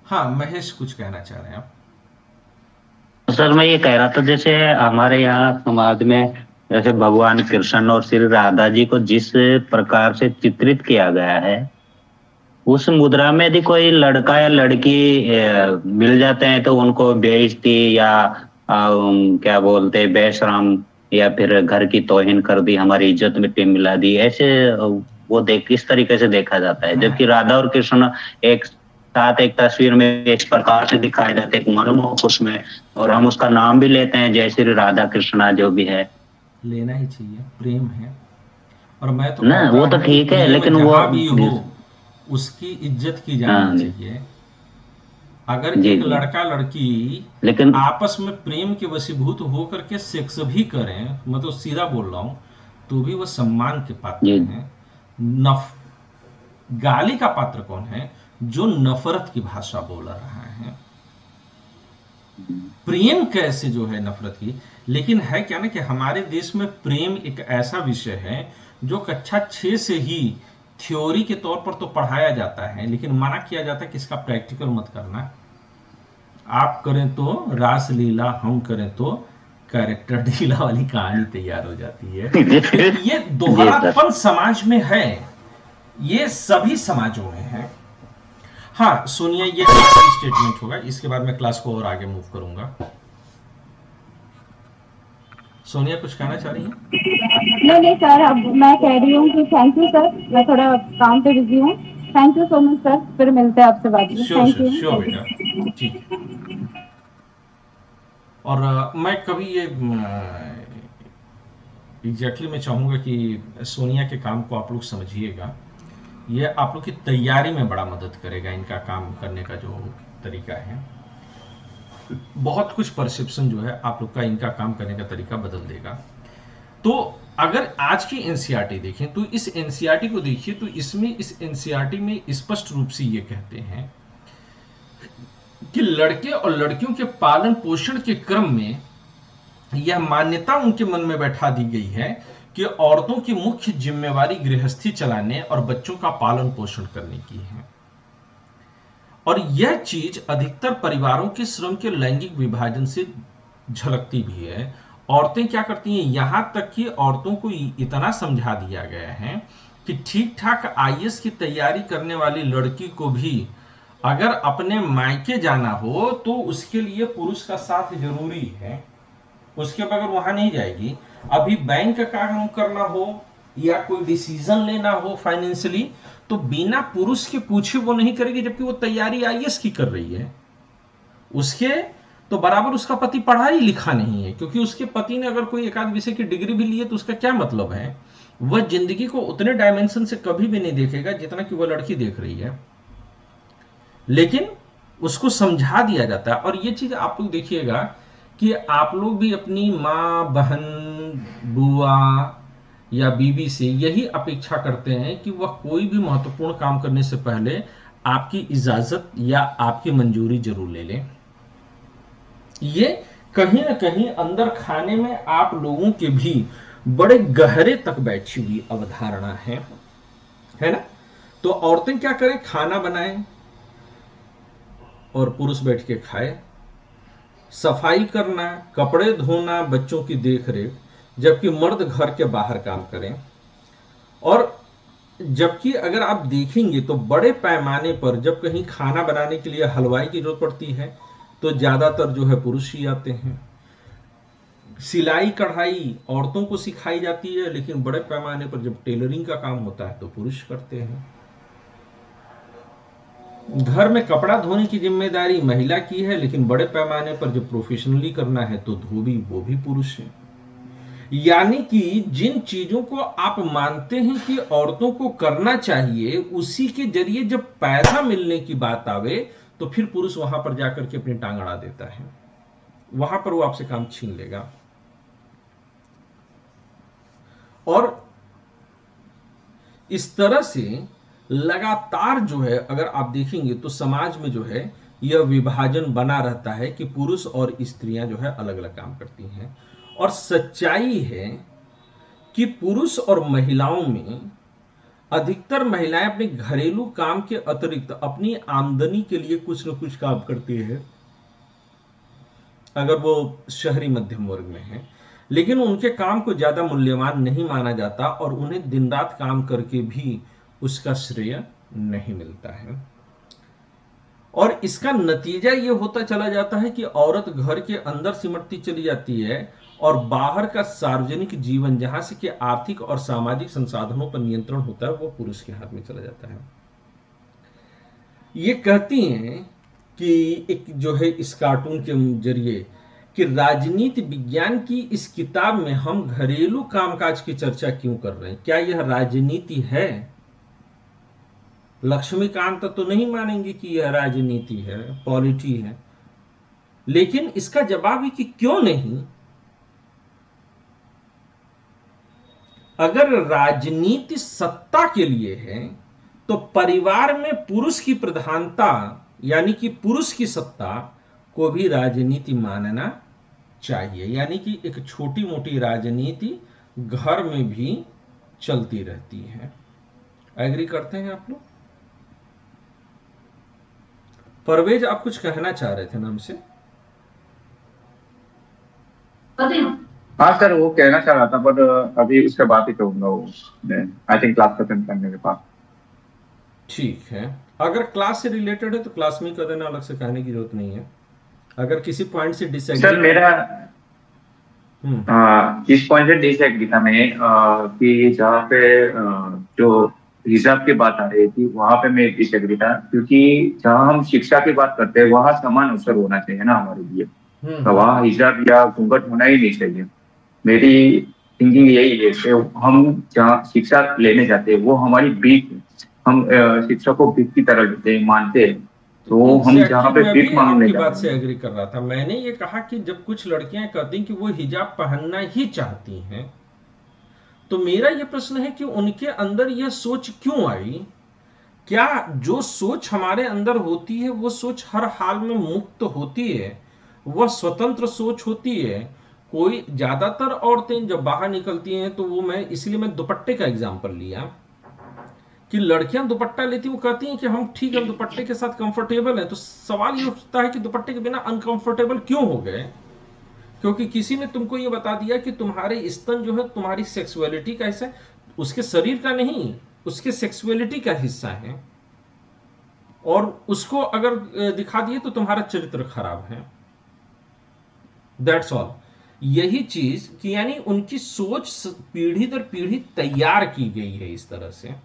हाँ महेश कुछ कहना चाह रहे हैं आप? सर मैं ये कह रहा था जैसे हमारे यहाँ समाज में जैसे भगवान कृष्ण और श्री राधा जी को जिस प्रकार से चित्रित किया गया है, उस मुद्रा में यदि कोई लड़का या लड़की मिल जाते हैं तो उनको बेइज्जती या क्या बोलते हैं बेशरम या फिर घर की तौहीन कर दी, हमारी इज्जत मिट्टी मिला दी, ऐसे वो इस तरीके से देखा जाता है। जबकि राधा और कृष्ण एक साथ एक तस्वीर में इस प्रकार से दिखाए जाते हैं, मनमोहक उसमें, और हम उसका नाम भी लेते हैं जय श्री राधा कृष्णा, जो भी है लेना ही चाहिए, प्रेम है। और मैं तो ना वो तो ठीक है, लेकिन वो भी हो उसकी इज्जत की जानी चाहिए। अगर एक लड़का लड़की लेकिन आपस में प्रेम के वशीभूत होकर के सेक्स भी करें, मैं तो सीधा बोल रहा हूं, तो भी वो सम्मान के पात्र हैं। गाली का पात्र कौन है? जो नफरत की भाषा बोल रहा है। प्रेम कैसे जो है नफरत की। लेकिन है क्या ना कि हमारे देश में प्रेम एक ऐसा विषय है जो कक्षा 6 से ही थ्योरी के तौर पर तो पढ़ाया जाता है, लेकिन मना किया जाता है कि इसका प्रैक्टिकल मत करना। आप करें तो रास लीला, हम करें तो कैरेक्टर ढीला वाली कहानी तैयार हो जाती है। ये दोहरापन समाज में है, ये सभी समाजों में है। हाँ सोनिया, ये आखिरी स्टेटमेंट होगा, इसके बाद मैं क्लास को और आगे मूव करूंगा। सोनिया कुछ कहना चाह रही है? नहीं सर, अब मैं कह रही हूँ कि थैंक यू सर, मैं थोड़ा काम पे बिजी हूँ। Thank you so much sir, फिर मिलते हैं आपसे बाद में। Thank you. श्योर बेटा, ठीक। और मैं कभी ये एग्जैक्टली मैं चाहूंगा कि सोनिया के काम को आप लोग समझिएगा। ये आप लोग की तैयारी में बड़ा मदद करेगा, इनका काम करने का जो तरीका है। बहुत कुछ परसेप्शन जो है आप लोग का इनका काम करने का तरीका बदल देगा। तो अगर आज की एनसीईआरटी देखें तो इस एनसीईआरटी को देखिए, तो इसमें इस एनसीईआरटी में स्पष्ट रूप से ये कहते हैं कि लड़के और लड़कियों के पालन पोषण के क्रम में यह मान्यता उनके मन में बैठा दी गई है कि औरतों की मुख्य जिम्मेवारी गृहस्थी चलाने और बच्चों का पालन पोषण करने की है। और यह चीज अधिकतर परिवारों के श्रम के लैंगिक विभाजन से झलकती भी है। औरतें क्या करती हैं, यहां तक कि औरतों को इतना समझा दिया गया है कि ठीक ठाक आईएएस की तैयारी करने वाली लड़की को भी अगर अपने मायके जाना हो तो उसके लिए पुरुष का साथ जरूरी है, उसके बगैर वहां नहीं जाएगी। अभी बैंक का काम करना हो या कोई डिसीजन लेना हो फाइनेंशियली, तो बिना पुरुष के पूछे वो नहीं करेगी, जबकि वो तैयारी आईएएस की कर रही है। उसके तो बराबर उसका पति पढ़ा ही लिखा नहीं है, क्योंकि उसके पति ने अगर कोई एकाध विषय की डिग्री भी ली है तो उसका क्या मतलब है। वह जिंदगी को उतने डायमेंशन से कभी भी नहीं देखेगा जितना कि वह लड़की देख रही है, लेकिन उसको समझा दिया जाता है। और ये चीज आप लोग देखिएगा कि आप लोग भी अपनी माँ, बहन, बुआ या बीवी से यही अपेक्षा करते हैं कि वह कोई भी महत्वपूर्ण काम करने से पहले आपकी इजाजत या आपकी मंजूरी जरूर ले लें। ये कहीं ना कहीं अंदर खाने में आप लोगों के भी बड़े गहरे तक बैठी हुई अवधारणा है ना। तो औरतें क्या करें, खाना बनाएं और पुरुष बैठ के खाए, सफाई करना, कपड़े धोना, बच्चों की देख रेख, जबकि मर्द घर के बाहर काम करें। और जबकि अगर आप देखेंगे तो बड़े पैमाने पर जब कहीं खाना बनाने के लिए हलवाई की जरूरत पड़ती है तो ज्यादातर जो है पुरुष ही आते हैं। सिलाई कढ़ाई औरतों को सिखाई जाती है, लेकिन बड़े पैमाने पर जब टेलरिंग का काम होता है तो पुरुष करते हैं। घर में कपड़ा धोने की जिम्मेदारी महिला की है, लेकिन बड़े पैमाने पर जब प्रोफेशनली करना है तो धोबी वो भी पुरुष है। यानी कि जिन चीजों को आप मानते हैं कि औरतों को करना चाहिए, उसी के जरिए जब पैसा मिलने की बात आवे तो फिर पुरुष वहां पर जाकर के अपनी टांग अड़ा देता है, वहां पर वो आपसे काम छीन लेगा। और इस तरह से लगातार जो है अगर आप देखेंगे तो समाज में जो है यह विभाजन बना रहता है कि पुरुष और स्त्रियां जो है अलग अलग काम करती हैं। और सच्चाई है कि पुरुष और महिलाओं में अधिकतर महिलाएं अपने घरेलू काम के अतिरिक्त अपनी आमदनी के लिए कुछ न कुछ काम करती है, अगर वो शहरी मध्यम वर्ग में है। लेकिन उनके काम को ज्यादा मूल्यवान नहीं माना जाता और उन्हें दिन रात काम करके भी उसका श्रेय नहीं मिलता है। और इसका नतीजा ये होता चला जाता है कि औरत घर के अंदर सिमटती चली जाती है और बाहर का सार्वजनिक जीवन, जहां से कि आर्थिक और सामाजिक संसाधनों पर नियंत्रण होता है, वो पुरुष के हाथ में चला जाता है। ये कहती हैं कि एक जो है इस कार्टून के जरिए कि राजनीति विज्ञान की इस किताब में हम घरेलू कामकाज की चर्चा क्यों कर रहे हैं? क्या यह राजनीति है? लक्ष्मीकांत तो नहीं मानेंगे कि यह राजनीति है, पॉलिटी है। लेकिन इसका जवाब है कि क्यों नहीं? अगर राजनीति सत्ता के लिए है तो परिवार में पुरुष की प्रधानता यानी कि पुरुष की सत्ता को भी राजनीति मानना चाहिए। यानी कि एक छोटी मोटी राजनीति घर में भी चलती रहती है। एग्री करते हैं आप लोग? परवेज, आप कुछ कहना चाह रहे थे ना हमसे? हाँ सर, वो कहना चाह रहा था पर अभी उसके बाद ही कहूंगा वो, आई थिंक क्लास खत्म करने के बाद। ठीक है, अगर क्लास से रिलेटेड है तो क्लास में कर देना, अलग से कहने की जरूरत नहीं है। अगर किसी पॉइंट से डिसएग्री सर मेरा इस पॉइंट से डिसएग्री था मैं कि जहाँ पे जो हिजाब की बात आ रही थी वहां पे मैं डिसएग्री था, क्योंकि जहाँ हम शिक्षा की बात करते हैं वहां समान अवसर होना चाहिए ना हमारे लिए। तो वहाँ हिजाब या घूंघट होना ही नहीं चाहिए। मेरी थिंकिंग यही है कि हम जहाँ शिक्षा लेने जाते हैं वो हमारी भीख, हम शिक्षा को भीख की तरह लेते हैं, मानते हैं। तो हम जहाँ पे भीख मांगने की बात से एग्री कर रहा था। मैंने ये कहा कि जब कुछ लड़कियां कहती हैं कि वो हिजाब पहनना ही चाहती हैं, तो मेरा ये प्रश्न है कि उनके अंदर यह सोच क्यों आई? क्या जो सोच हमारे अंदर होती है वो सोच हर हाल में मुक्त होती है, वह स्वतंत्र सोच होती है? कोई ज्यादातर औरतें जब बाहर निकलती हैं तो वो, मैं इसलिए मैं दुपट्टे का एग्जांपल लिया कि लड़कियां दुपट्टा लेती, वो कहती हैं कि हम ठीक है दुपट्टे के साथ कंफर्टेबल हैं। तो सवाल ये उठता है कि दुपट्टे के बिना अनकंफर्टेबल क्यों हो गए? क्योंकि किसी ने तुमको ये बता दिया कि तुम्हारे स्तन जो है तुम्हारी सेक्सुअलिटी का हिस्सा है, उसके शरीर का नहीं, उसके सेक्सुअलिटी का हिस्सा है, और उसको अगर दिखा दिए तो तुम्हारा चरित्र खराब है। That's all. यही चीज कि यानी उनकी सोच पीढ़ी दर पीढ़ी तैयार की गई है इस तरह से।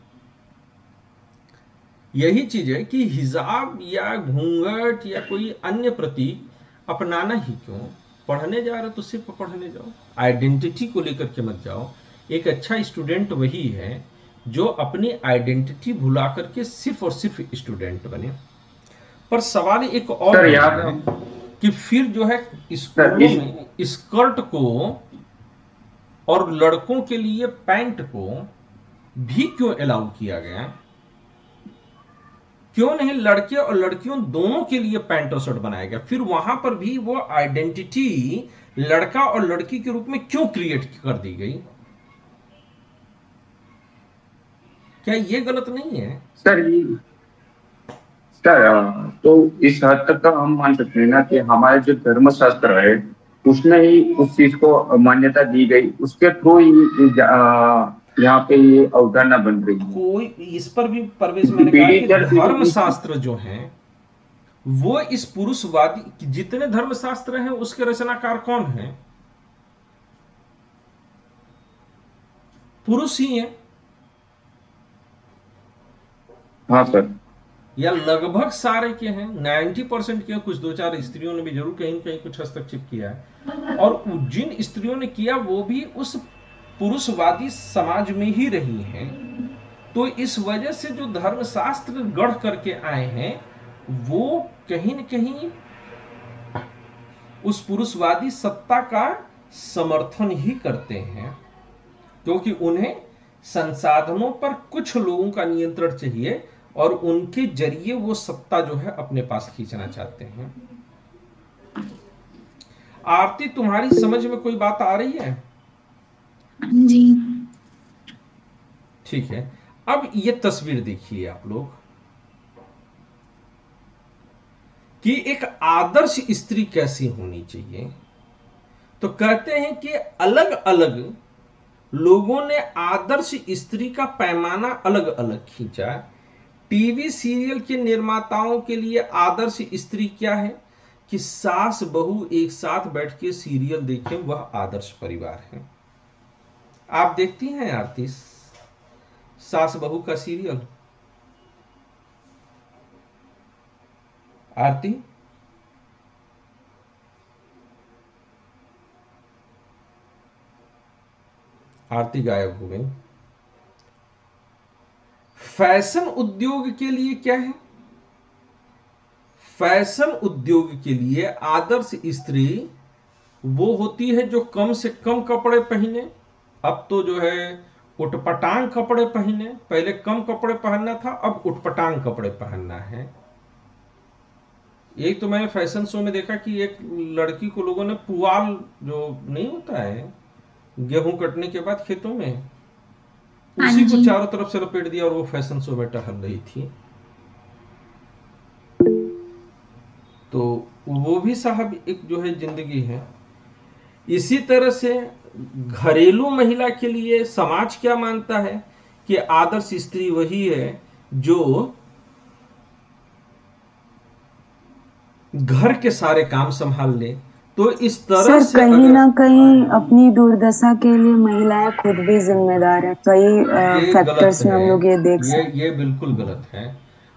यही चीज है कि हिजाब या घूंघट या कोई अन्य प्रतीक अपनाना ही क्यों? पढ़ने जा रहे तो सिर्फ पढ़ने जाओ, आइडेंटिटी को लेकर के मत जाओ। एक अच्छा स्टूडेंट वही है जो अपनी आइडेंटिटी भुला करके सिर्फ और सिर्फ स्टूडेंट बने। पर सवाल एक और है कि फिर जो है स्कूलों में स्कर्ट को और लड़कों के लिए पैंट को भी क्यों अलाउ किया गया? क्यों नहीं लड़के और लड़कियों दोनों के लिए पैंट और शर्ट बनाया गया? फिर वहां पर भी वो आइडेंटिटी लड़का और लड़की के रूप में क्यों क्रिएट कर दी गई? क्या ये गलत नहीं है? सर तो इस हद तक तो हम मान सकते हैं ना कि हमारे जो धर्मशास्त्र है उसने ही उस चीज को मान्यता दी गई, उसके थ्रू ही यहाँ पे ये अवधारणा बन रही है। कोई इस पर भी परवेश मैंने कहा पीढ़ी कि दर पीढ़ी धर्मशास्त्र जो हैं वो इस पुरुषवादी, जितने धर्मशास्त्र हैं उसके रचनाकार कौन हैं? पुरुष ही हैं। हाँ सर, या लगभग सारे के हैं, 90% के। कुछ दो चार स्त्रियों ने भी जरूर कहीं कहीं कुछ हस्तक्षेप किया है, और जिन स्त्रियों ने किया वो भी उस पुरुषवादी समाज में ही रही हैं। तो इस वजह से जो धर्मशास्त्र गढ़ करके आए हैं वो कहीं न कहीं उस पुरुषवादी सत्ता का समर्थन ही करते हैं, क्योंकि उन्हें संसाधनों पर कुछ लोगों का नियंत्रण चाहिए और उनके जरिए वो सत्ता जो है अपने पास खींचना चाहते हैं। आरती, तुम्हारी समझ में कोई बात आ रही है? जी। ठीक है। अब ये तस्वीर देखिए आप लोग कि एक आदर्श स्त्री कैसी होनी चाहिए। तो कहते हैं कि अलग अलग लोगों ने आदर्श स्त्री का पैमाना अलग अलग खींचा। टीवी सीरियल के निर्माताओं के लिए आदर्श स्त्री क्या है कि सास बहू एक साथ बैठ के सीरियल देखें, वह आदर्श परिवार है। आप देखती हैं आरती सास बहू का सीरियल? आरती, आरती गायब हो गई। फैशन उद्योग के लिए क्या है? फैशन उद्योग के लिए आदर्श स्त्री वो होती है जो कम से कम कपड़े पहने। अब तो जो है उटपटांग कपड़े पहने, पहले कम कपड़े पहनना था, अब उटपटांग कपड़े पहनना है। एक तो मैंने फैशन शो में देखा कि एक लड़की को लोगों ने पुआल, जो नहीं होता है गेहूं कटने के बाद खेतों में, उसी को चारों तरफ से लपेट दिया और वो फैशन शो में टहल रही थी। तो वो भी साहब एक जो है जिंदगी है। इसी तरह से घरेलू महिला के लिए समाज क्या मानता है कि आदर्श स्त्री वही है जो घर के सारे काम संभाल ले। तो इस तरह सर से कहीं ना कहीं अपनी दुर्दशा के लिए महिलाएं खुद भी जिम्मेदार है। कई फैक्टर्स में हम लोग ये देख सकते। ये बिल्कुल गलत है।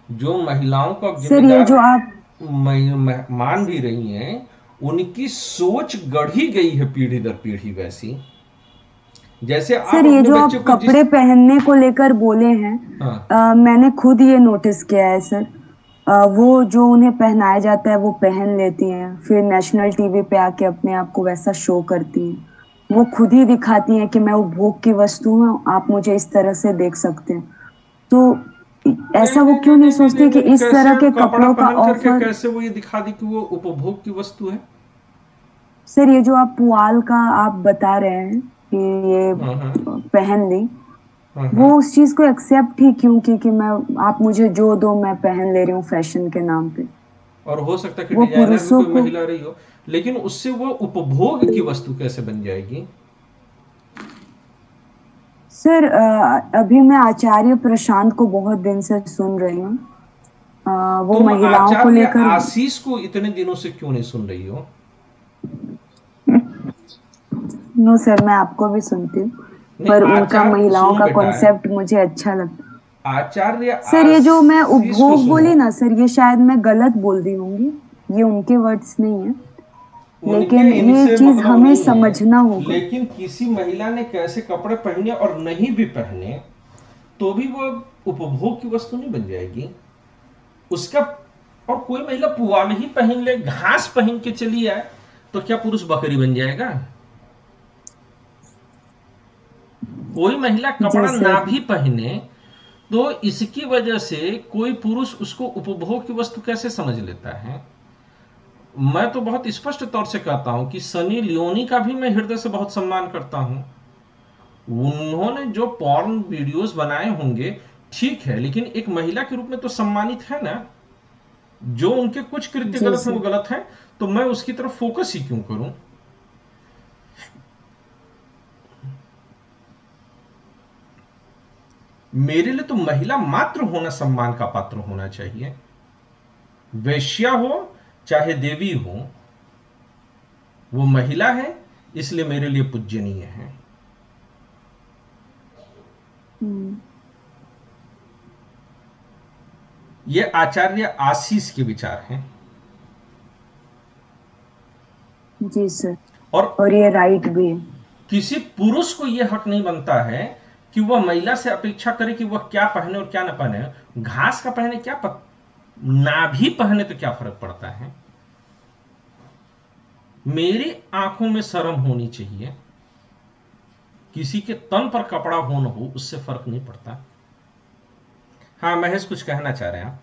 जो महिलाओं को सर ये जो आप मान भी रही हैं, उनकी सोच गढ़ी गई है पीढ़ी दर पीढ़ी वैसी। जैसे सर ये जो आप कपड़े पहनने को लेकर बोले हैं, हाँ। मैंने खुद ये नोटिस किया है सर। वो जो उन्हें पहनाया जाता है वो पहन लेती हैं, फिर नेशनल टीवी पे आके अपने आप को वैसा शो करती हैं। वो खुद ही दिखाती हैं कि मैं उपभोग की वस्तु हूँ, आप मुझे इस तरह से देख सकते हैं। तो ऐसा वो क्यों नहीं सोचती कि इस तरह के कपड़ों का ऑफर, कैसे वो ये दिखा दी कि वो उपभोग की वस्तु है? सर ये जो आप पुआल का आप बता रहे हैं कि ये पहन ली, वो उस चीज को एक्सेप्ट ही क्यों कि मैं, आप मुझे जो दो मैं पहन ले रही हूँ फैशन के नाम पे। और हो सकता है कि डिजाइनर भी कोई महिला रही हो, लेकिन उससे वो उपभोग की वस्तु कैसे बन जाएगी? सर अभी मैं आचार्य प्रशांत को बहुत दिन से सुन रही हूँ। वो महिलाओं को लेकर आशीष को इतने दिनों से क्यों नहीं सुन रही हो? नो सर, मैं आपको भी सुनती हूँ, पर उनका महिलाओं का कॉन्सेप्ट मुझे अच्छा लगता। आचार्य सर ये जो मैं उपभोग बोली ना सर, ये शायद मैं गलत बोल रही होंगी, ये उनके वर्ड्स नहीं है, लेकिन ये चीज हमें समझना होगा। लेकिन किसी महिला ने कैसे कपड़े पहने और नहीं भी पहने तो भी वो उपभोग की वस्तु नहीं बन जाएगी उसका। और कोई महिला पुआल ही पहन ले, घास पहन के चली आए, तो क्या पुरुष बकरी बन जाएगा? कोई महिला कपड़ा ना भी पहने तो इसकी वजह से कोई पुरुष उसको उपभोग की वस्तु कैसे समझ लेता है? मैं तो बहुत स्पष्ट तौर से कहता हूं कि सनी लियोनी का भी मैं हृदय से बहुत सम्मान करता हूं। उन्होंने जो पॉर्न वीडियोस बनाए होंगे ठीक है, लेकिन एक महिला के रूप में तो सम्मानित है ना। जो उनके कुछ कृत्य गलत हैं वो गलत है, तो मैं उसकी तरफ फोकस ही क्यों करूं? मेरे लिए तो महिला मात्र होना सम्मान का पात्र होना चाहिए। वैश्या हो चाहे देवी हो, वो महिला है, इसलिए मेरे लिए पूजनीय है। ये आचार्य आशीष के विचार हैं। जी सर। और ये राइट भी है। किसी पुरुष को यह हक नहीं बनता है कि वह महिला से अपेक्षा करे कि वह क्या पहने और क्या न पहने। घास का पहने क्या ना भी पहने तो क्या फर्क पड़ता है। मेरी आंखों में शर्म होनी चाहिए, किसी के तन पर कपड़ा हो न हो उससे फर्क नहीं पड़ता। हाँ महेश, कुछ कहना चाह रहे हैं आप?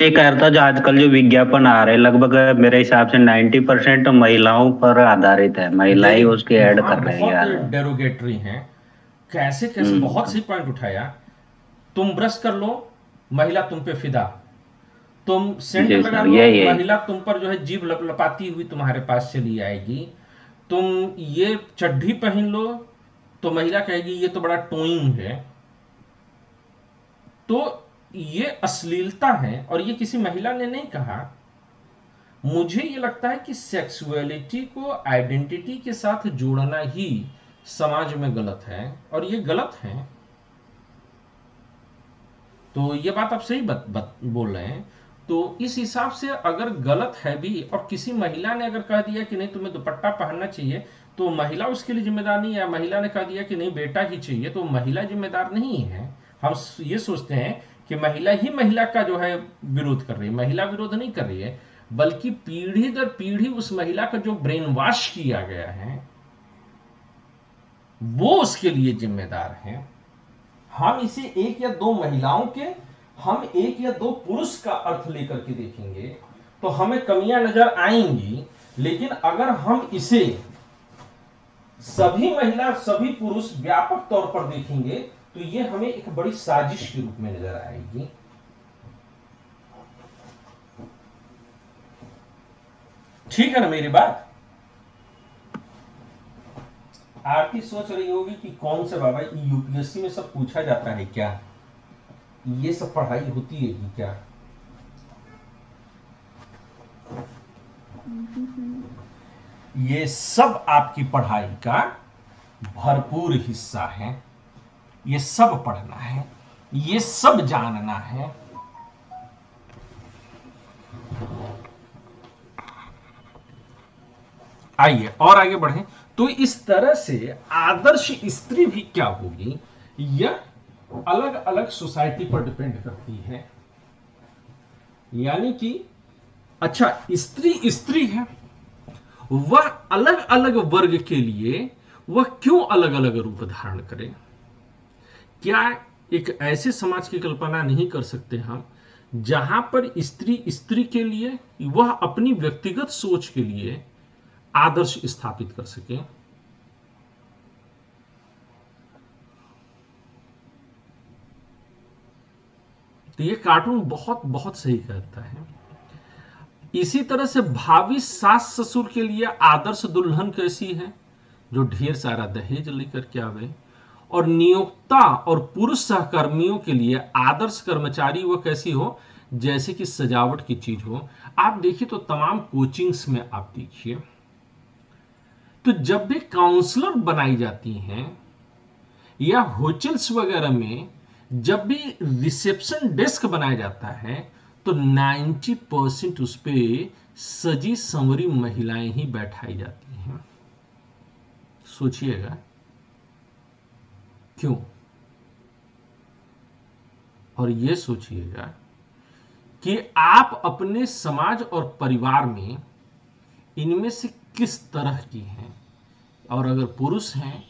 ये कह रहा था जो आजकल जो विज्ञापन आ रहे हैं लगभग मेरे हिसाब से 90% महिलाओं पर आधारित है, महिलाएं उसके ऐड कर रही है। बहुत डेरोगेटरी हैं। कैसे कैसे बहुत सही पॉइंट उठाया। तुम ब्रश कर लो, महिला तुम पे फिदा। तुम सेंट लगा लो, महिला तुम पर जो है जीभ लपलपाती हुई तुम्हारे पास चली आएगी। तुम ये चड्ढी पहन लो तो महिला कहेगी ये तो बड़ा टोइंग है। तो ये अश्लीलता है, और ये किसी महिला ने नहीं कहा। मुझे ये लगता है कि सेक्सुअलिटी को आइडेंटिटी के साथ जोड़ना ही समाज में गलत है, और ये गलत है। तो ये बात आप सही बोल रहे हैं। तो इस हिसाब से अगर गलत है भी, और किसी महिला ने अगर कह दिया कि नहीं तुम्हें दुपट्टा पहनना चाहिए, तो महिला उसके लिए जिम्मेदार नहीं है। महिला ने कह दिया कि नहीं बेटा ही चाहिए, तो महिला जिम्मेदार नहीं है। हम ये सोचते हैं कि महिला ही महिला का जो है विरोध कर रही है। महिला विरोध नहीं कर रही है, बल्कि पीढ़ी दर पीढ़ी उस महिला का जो ब्रेन वॉश किया गया है वो उसके लिए जिम्मेदार है। हम इसे एक या दो महिलाओं के, हम एक या दो पुरुष का अर्थ लेकर के देखेंगे तो हमें कमियां नजर आएंगी। लेकिन अगर हम इसे सभी महिला सभी पुरुष व्यापक तौर पर देखेंगे तो ये हमें एक बड़ी साजिश के रूप में नजर आएगी। ठीक है ना मेरी बात? आरती सोच रही होगी कि कौन से बाबा यूपीएससी में सब पूछा जाता है क्या, ये सब पढ़ाई होती है कि क्या? ये सब आपकी पढ़ाई का भरपूर हिस्सा है। ये सब पढ़ना है, ये सब जानना है। आइए और आगे बढ़ें। तो इस तरह से आदर्श स्त्री भी क्या होगी, यह अलग अलग सोसाइटी पर डिपेंड करती है। यानी कि अच्छा, स्त्री स्त्री है, वह अलग अलग वर्ग के लिए वह क्यों अलग अलग रूप धारण करे? क्या एक ऐसे समाज की कल्पना नहीं कर सकते हम जहां पर स्त्री स्त्री के लिए वह अपनी व्यक्तिगत सोच के लिए आदर्श स्थापित कर सके? तो ये कार्टून बहुत बहुत सही कहता है। इसी तरह से भावी सास ससुर के लिए आदर्श दुल्हन कैसी है? जो ढेर सारा दहेज लेकर के आवे। और नियोक्ता और पुरुष सहकर्मियों के लिए आदर्श कर्मचारी वो कैसी हो? जैसे कि सजावट की चीज हो। आप देखिए तो तमाम कोचिंग्स में आप देखिए तो जब भी काउंसलर बनाई जाती हैं या होटल्स वगैरह में जब भी रिसेप्शन डेस्क बनाया जाता है तो 90% उस पे सजी संवरी महिलाएं ही बैठाई जाती हैं। सोचिएगा क्यों? और ये सोचिएगा कि आप अपने समाज और परिवार में इनमें से किस तरह की हैं, और अगर पुरुष हैं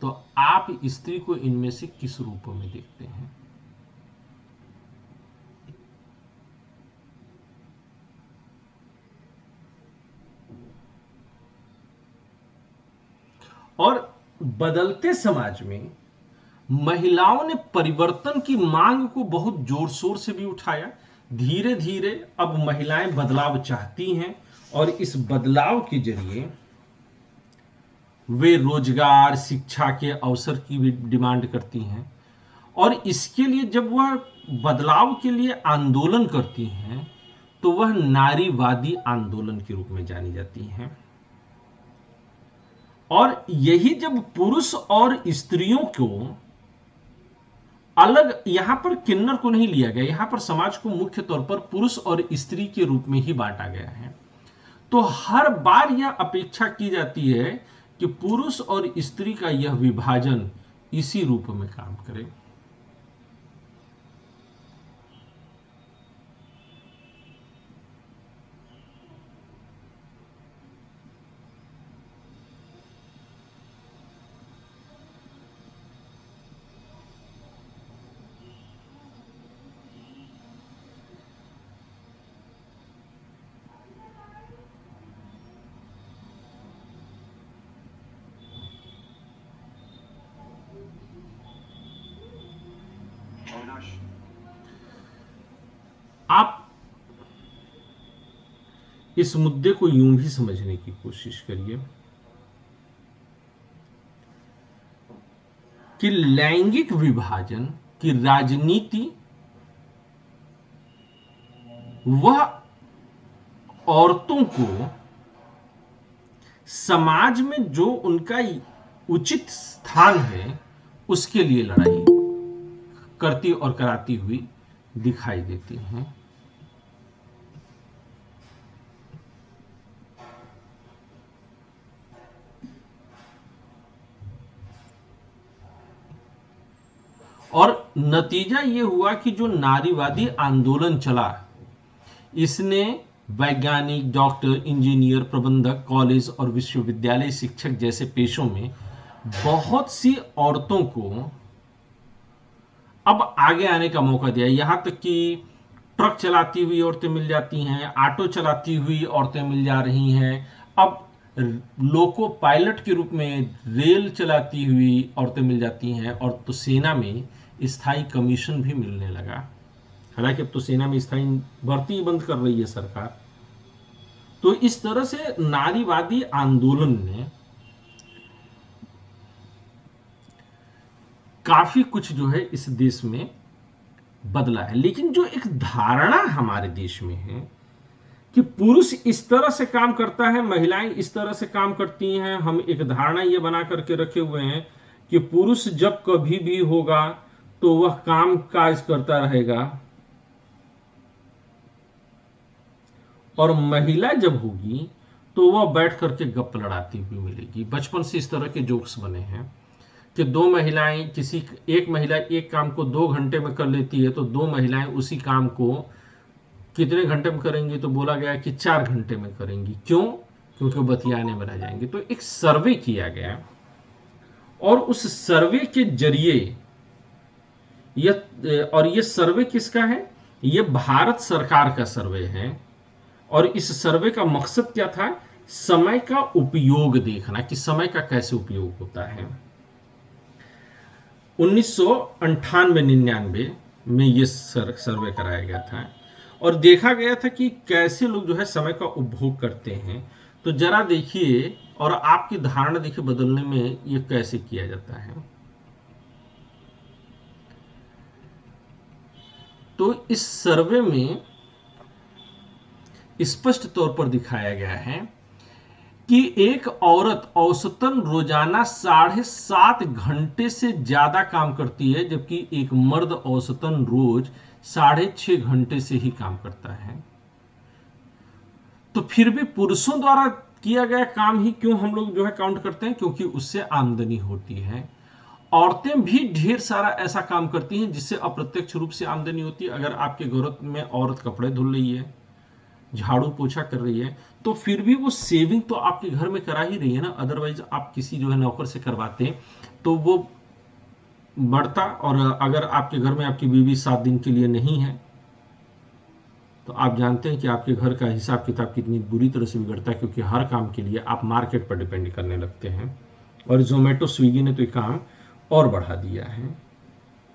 तो आप स्त्री को इनमें से किस रूप में देखते हैं? और बदलते समाज में महिलाओं ने परिवर्तन की मांग को बहुत जोर शोर से भी उठाया। धीरे धीरे अब महिलाएं बदलाव चाहती हैं और इस बदलाव के जरिए वे रोजगार, शिक्षा के अवसर की भी डिमांड करती हैं, और इसके लिए जब वह बदलाव के लिए आंदोलन करती हैं तो वह नारीवादी आंदोलन के रूप में जानी जाती हैं। और यही जब पुरुष और स्त्रियों को अलग, यहां पर किन्नर को नहीं लिया गया, यहां पर समाज को मुख्य तौर पर पुरुष और स्त्री के रूप में ही बांटा गया है, तो हर बार यह अपेक्षा की जाती है कि पुरुष और स्त्री का यह विभाजन इसी रूप में काम करे। आप इस मुद्दे को यूं भी समझने की कोशिश करिए कि लैंगिक विभाजन की राजनीति वह औरतों को समाज में जो उनका उचित स्थान है उसके लिए लड़ाई करती और कराती हुई दिखाई देती हैं। और नतीजा ये हुआ कि जो नारीवादी आंदोलन चला, इसने वैज्ञानिक, डॉक्टर, इंजीनियर, प्रबंधक, कॉलेज और विश्वविद्यालय शिक्षक जैसे पेशों में बहुत सी औरतों को अब आगे आने का मौका दिया। यहां तक कि ट्रक चलाती हुई औरतें मिल जाती हैं, ऑटो चलाती हुई औरतें मिल जा रही हैं, अब लोको पायलट के रूप में रेल चलाती हुई औरतें मिल जाती हैं, और तो सेना में स्थायी कमीशन भी मिलने लगा। हालांकि अब तो सेना में स्थायी भर्ती बंद कर रही है सरकार। तो इस तरह से नारीवादी आंदोलन ने काफी कुछ जो है इस देश में बदला है। लेकिन जो एक धारणा हमारे देश में है कि पुरुष इस तरह से काम करता है, महिलाएं इस तरह से काम करती हैं, हम एक धारणा ये बना करके रखे हुए हैं कि पुरुष जब कभी भी होगा तो वह काम काज करता रहेगा, और महिला जब होगी तो वह बैठ करके गप लड़ाती हुई मिलेगी। बचपन से इस तरह के जोक्स बने हैं कि दो महिलाएं, एक महिला एक काम को 2 घंटे में कर लेती है तो 2 महिलाएं उसी काम को कितने घंटे में करेंगी, तो बोला गया कि 4 घंटे में करेंगी। क्यों? क्योंकि बतियाने में रह जाएंगे। तो एक सर्वे किया गया, और उस सर्वे के जरिए ये सर्वे किसका है? ये भारत सरकार का सर्वे है, और इस सर्वे का मकसद क्या था? समय का उपयोग देखना कि समय का कैसे उपयोग होता है। 1998-99 में ये सर्वे कराया गया था, और देखा गया था कि कैसे लोग जो है समय का उपभोग करते हैं। तो जरा देखिए, और आपकी धारणा देखिए बदलने में ये कैसे किया जाता है। तो इस सर्वे में स्पष्ट तौर पर दिखाया गया है कि एक औरत औसतन रोजाना 7.5 घंटे से ज्यादा काम करती है, जबकि एक मर्द औसतन रोज 6.5 घंटे से ही काम करता है। तो फिर भी पुरुषों द्वारा किया गया काम ही क्यों हम लोग जो है काउंट करते हैं? क्योंकि उससे आमदनी होती है। औरतें भी ढेर सारा ऐसा काम करती हैं जिससे अप्रत्यक्ष रूप से आमदनी होती है। अगर आपके घर में औरत कपड़े धुल रही है, झाड़ू पोछा कर रही है, तो फिर भी वो सेविंग तो आपके घर में करा ही रही है ना। अदरवाइज आप किसी जो है नौकर से करवाते तो वो बढ़ता, और अगर आपके घर में आपकी बीवी 7 दिन के लिए नहीं है तो आप जानते हैं कि आपके घर का हिसाब किताब कितनी बुरी तरह से बिगड़ता है, क्योंकि हर काम के लिए आप मार्केट पर डिपेंड करने लगते हैं। और जोमेटो, स्विगी ने तो ये काम और बढ़ा दिया है।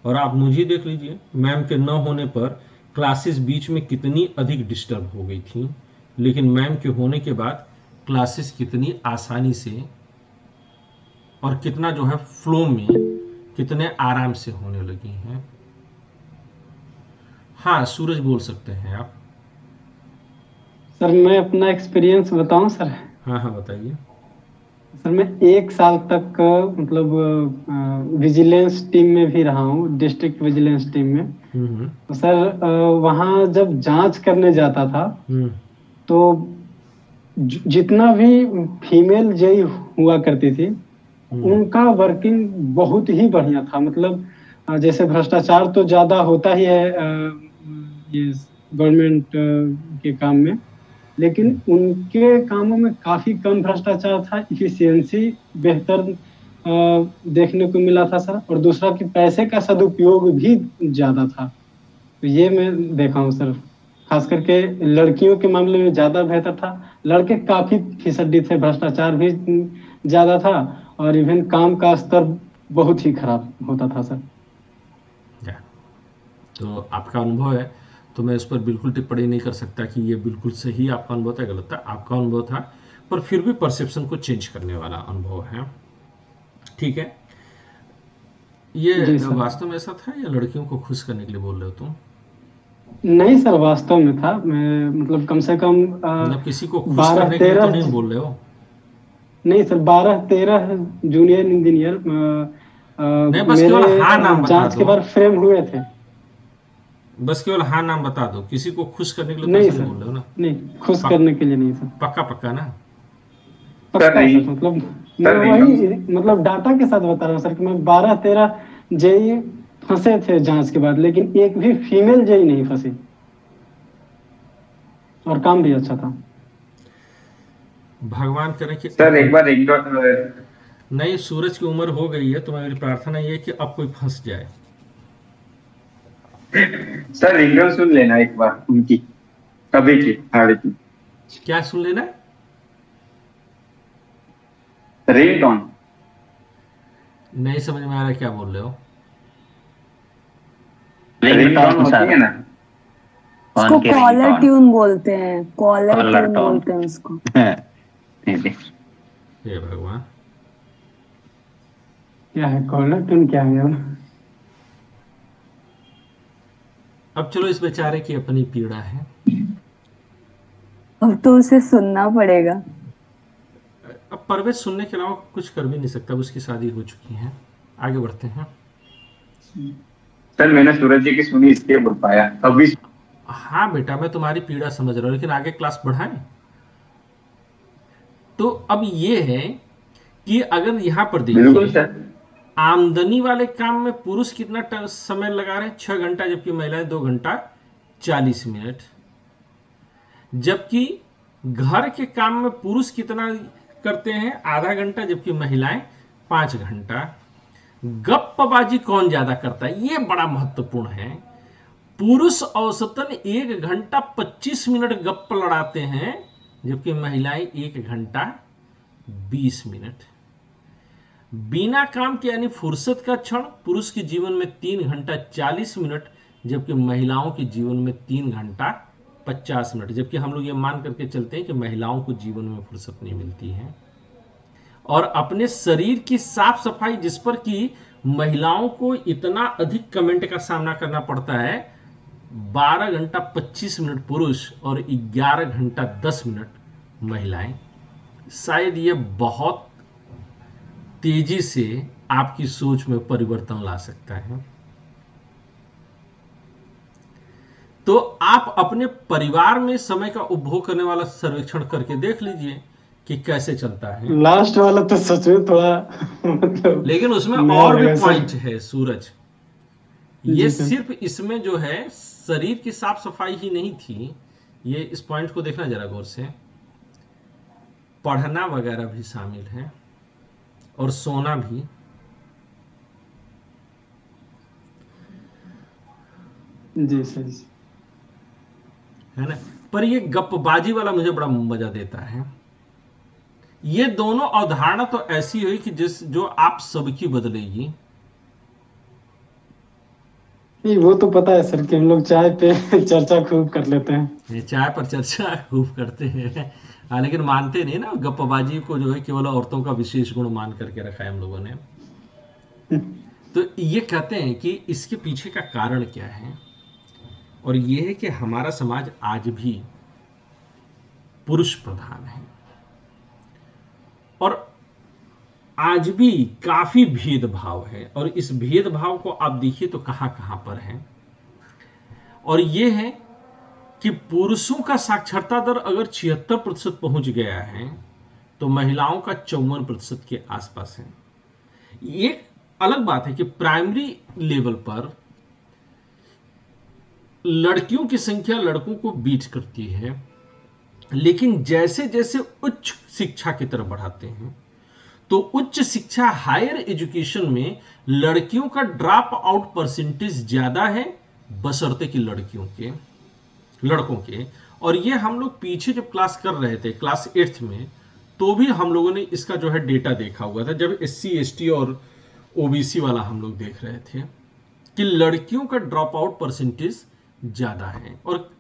और आप मुझे देख लीजिए, मैम के न होने पर क्लासेस बीच में कितनी अधिक डिस्टर्ब हो गई थी, लेकिन मैम के होने के बाद क्लासेस कितनी आसानी से और कितना जो है फ्लो में, कितने आराम से होने लगी हैं। हाँ सूरज बोल सकते हैं आप। सर मैं अपना एक्सपीरियंस बताऊं सर? हाँ हाँ बताइए। सर मैं 1 साल तक मतलब विजिलेंस टीम में भी रहा हूँ, डिस्ट्रिक्ट विजिलेंस टीम में। तो सर वहाँ जब जांच करने जाता था तो जितना भी फीमेल जेई हुआ करती थी उनका वर्किंग बहुत ही बढ़िया था। मतलब जैसे भ्रष्टाचार तो ज्यादा होता ही है ये गवर्नमेंट के काम में, लेकिन उनके कामों में काफी कम भ्रष्टाचार था, इफिशियंसी बेहतर देखने को मिला था सर। और दूसरा कि पैसे का सदुपयोग भी ज्यादा था। तो ये मैं देखा हूँ सर, खास करके लड़कियों के मामले में ज्यादा बेहतर था। लड़के काफी फीसदी थे, भ्रष्टाचार भी ज्यादा था और इवन काम का स्तर बहुत ही खराब होता था सर। तो आपका अनुभव है तो मैं इस पर बिल्कुल टिप्पणी नहीं कर सकता कि ये बिल्कुल सही आपका अनुभव था, गलत था। आपका अनुभव था, पर फिर भी परसेप्शन को चेंज करने वाला अनुभव है। ठीक है, ये वास्तव में ऐसा था या लड़कियों को खुश करने के लिए बोल रहे हो तुम? नहीं सर, वास्तव में था। मैं मतलब कम से कम मतलब किसी को खुश करने के लिए तो नहीं बोल रहे हो? नहीं सर, 12-13 जूनियर इंजीनियर मेरे हाँ नाम जांच के बाद फ्रेम हुए थे। बस केवल हाँ नाम बता दो, किसी को खुश करने के लिए नहीं तो सर, बोल रहे हो ना? नहीं, खुश करने के लिए नहीं सर। पक्का पक्का ना? पक्का सर, मतलब मैं वही मतलब डाटा के साथ बता रहा हूँ सर कि मैं 12-13 जेई फंसे थे जांच के बाद, लेकिन एक भी फीमेल जेई नहीं फंसी और काम भी अच्छा था। भगवान करे कि सर एक बार नहीं, सूरज की उम्र हो गई है तो मेरी प्रार्थना ये है कि अब कोई फंस जाए। सर रिंगटोन सुन लेना एक बार उनकी, कभी की हाड़ी की। क्या सुन लेना? रिंगटोन। नहीं समझ में आ रहा क्या बोल रहे हो? रिंगटोन होती है ना, उसको कॉलर ट्यून बोलते हैं, कॉलर ट्यून बोलते हैं उसको। हे भगवान, क्या है कॉलर ट्यून? क्या है? अब चलो, इस बेचारे की अपनी पीड़ा है, अब तो उसे सुनना पड़ेगा। अब परवेज सुनने के अलावा कुछ कर भी नहीं सकता, उसकी शादी हो चुकी है। आगे बढ़ते हैं। सर मैंने सूरज जी की सुनी इसलिए बोल पाया अभी। हाँ बेटा, मैं तुम्हारी पीड़ा समझ रहा हूँ, लेकिन आगे क्लास बढ़ाएं। तो अब ये है कि अगर यहाँ पर देखिए, आमदनी वाले काम में पुरुष कितना समय लगा रहे हैं? 6 घंटा, जबकि महिलाएं 2 घंटा 40 मिनट। जबकि घर के काम में पुरुष कितना करते हैं? आधा घंटा, जबकि महिलाएं 5 घंटा। गप्पबाजी कौन ज्यादा करता है? ये बड़ा महत्वपूर्ण है। पुरुष औसतन 1 घंटा 25 मिनट गप्प लड़ाते हैं, जबकि महिलाएं 1 घंटा 20 मिनट। बिना काम के यानी फुर्सत का क्षण पुरुष के जीवन में 3 घंटा 40 मिनट, जबकि महिलाओं के जीवन में 3 घंटा 50 मिनट। जबकि हम लोग ये मान करके चलते हैं कि महिलाओं को जीवन में फुर्सत नहीं मिलती है। और अपने शरीर की साफ सफाई, जिस पर कि महिलाओं को इतना अधिक कमेंट का सामना करना पड़ता है, 12 घंटा 25 मिनट पुरुष और 11 घंटा 10 मिनट महिलाएं। शायद ये बहुत तेजी से आपकी सोच में परिवर्तन ला सकता है। तो आप अपने परिवार में समय का उपभोग करने वाला सर्वेक्षण करके देख लीजिए कि कैसे चलता है। लास्ट वाला तो सच में थोड़ा मतलब, लेकिन उसमें और भी पॉइंट है सूरज। ये सिर्फ इसमें जो है शरीर की साफ सफाई ही नहीं थी, ये इस पॉइंट को देखना जरा गौर से। पढ़ना वगैरह भी शामिल है और सोना भी। जी सर, है ना? पर ये गप्पबाजी वाला मुझे बड़ा मजा देता है। ये दोनों अवधारणा तो ऐसी हुई कि जो आप सबकी बदलेगी। नहीं, वो तो पता है सर कि हम लोग चाय पे चर्चा खूब कर लेते हैं। ये चाय पर चर्चा खूब करते हैं। हाँ, लेकिन मानते नहीं ना, गप्पबाजी को जो है केवल औरतों का विशेष गुण मान करके रखा है हम लोगों ने। तो ये कहते हैं कि इसके पीछे का कारण क्या है, और ये है कि हमारा समाज आज भी पुरुष प्रधान है और आज भी काफी भेदभाव है, और इस भेदभाव को आप देखिए तो कहां कहां पर है। और ये है कि पुरुषों का साक्षरता दर अगर 76% पहुंच गया है तो महिलाओं का 54% के आसपास है। ये अलग बात है कि प्राइमरी लेवल पर लड़कियों की संख्या लड़कों को बीट करती है, लेकिन जैसे जैसे उच्च शिक्षा की तरफ बढ़ाते हैं तो उच्च शिक्षा हायर एजुकेशन में लड़कियों का ड्रॉप आउट परसेंटेज ज्यादा है बशर्ते कि लड़कों के। और ये हम लोग पीछे जब क्लास कर रहे थे क्लास 8th में, तो भी हम लोगों ने इसका जो है डेटा देखा हुआ था, जब SC ST और OBC वाला हम लोग देख रहे थे कि लड़कियों का ड्रॉप आउट परसेंटेज ज्यादा है। और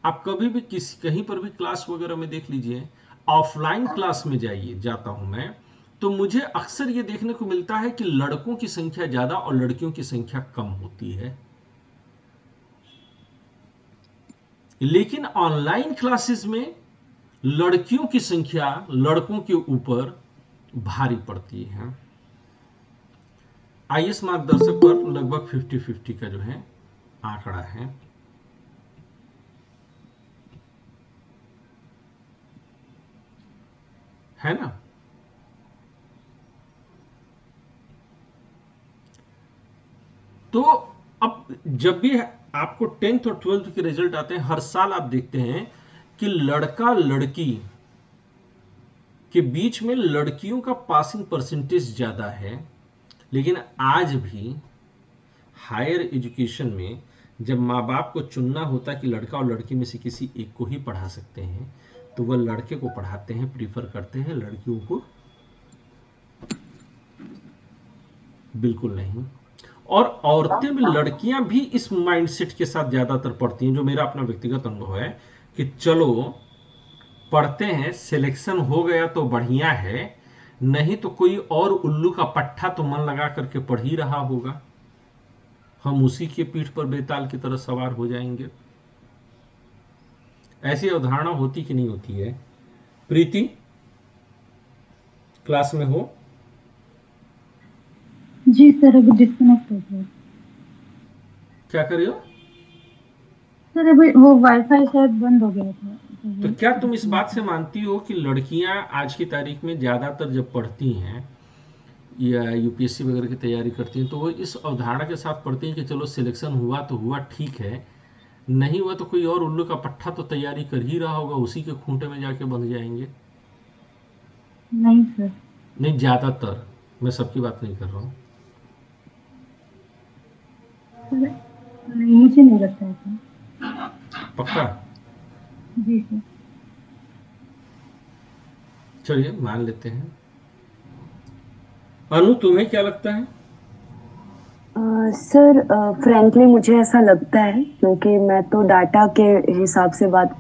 आप कभी भी कहीं पर भी क्लास वगैरह में देख लीजिए, ऑफलाइन क्लास में जाता हूं मैं, तो मुझे अक्सर ये देखने को मिलता है कि लड़कों की संख्या ज्यादा और लड़कियों की संख्या कम होती है। लेकिन ऑनलाइन क्लासेस में लड़कियों की संख्या लड़कों के ऊपर भारी पड़ती है। IAS मार्गदर्शक पर लगभग 50-50 का जो है आंकड़ा है ना। तो अब जब भी आपको 10th और 12th के रिजल्ट आते हैं, हर साल आप देखते हैं कि लड़का लड़की के बीच में लड़कियों का पासिंग परसेंटेज ज्यादा है। लेकिन आज भी हायर एजुकेशन में जब माँ बाप को चुनना होता है कि लड़का और लड़की में से किसी एक को ही पढ़ा सकते हैं, तो वह लड़के को पढ़ाते हैं, प्रीफर करते हैं, लड़कियों को बिल्कुल नहीं। और औरतें भी, लड़कियां भी इस माइंडसेट के साथ ज्यादातर पढ़ती हैं, जो मेरा अपना व्यक्तिगत अनुभव है कि चलो पढ़ते हैं, सिलेक्शन हो गया तो बढ़िया है, नहीं तो कोई और उल्लू का पट्टा तो मन लगा करके पढ़ ही रहा होगा, हम उसी के पीठ पर बेताल की तरह सवार हो जाएंगे। ऐसी अवधारणा होती कि नहीं होती है? प्रीति क्लास में हो? जी सर, अभी डिस्कनेक्ट हो गया। क्या कर रहे हो सर? अभी वो वाईफाई शायद बंद हो गया था। तो क्या तुम इस बात से मानती हो कि लड़कियां आज की तारीख में ज्यादातर जब पढ़ती हैं या यूपीएससी वगैरह की तैयारी करती हैं, तो वो इस अवधारणा के साथ पढ़ती हैं कि चलो सिलेक्शन हुआ तो हुआ, ठीक है, नहीं हुआ तो कोई और उल्लू का पट्टा तो तैयारी कर ही रहा होगा, उसी के खूंटे में जाके बंध जाएंगे? नहीं सर। नहीं, ज्यादातर, मैं सबकी बात नहीं कर रहा हूँ। नहीं, मुझे नहीं लगता है। पक्का? जी सर। चलिए मान लेते हैं। अनु, तुम्हें क्या लगता है? सर फ्रैंकली मुझे ऐसा लगता है, क्योंकि मैं तो डाटा के हिसाब से बात।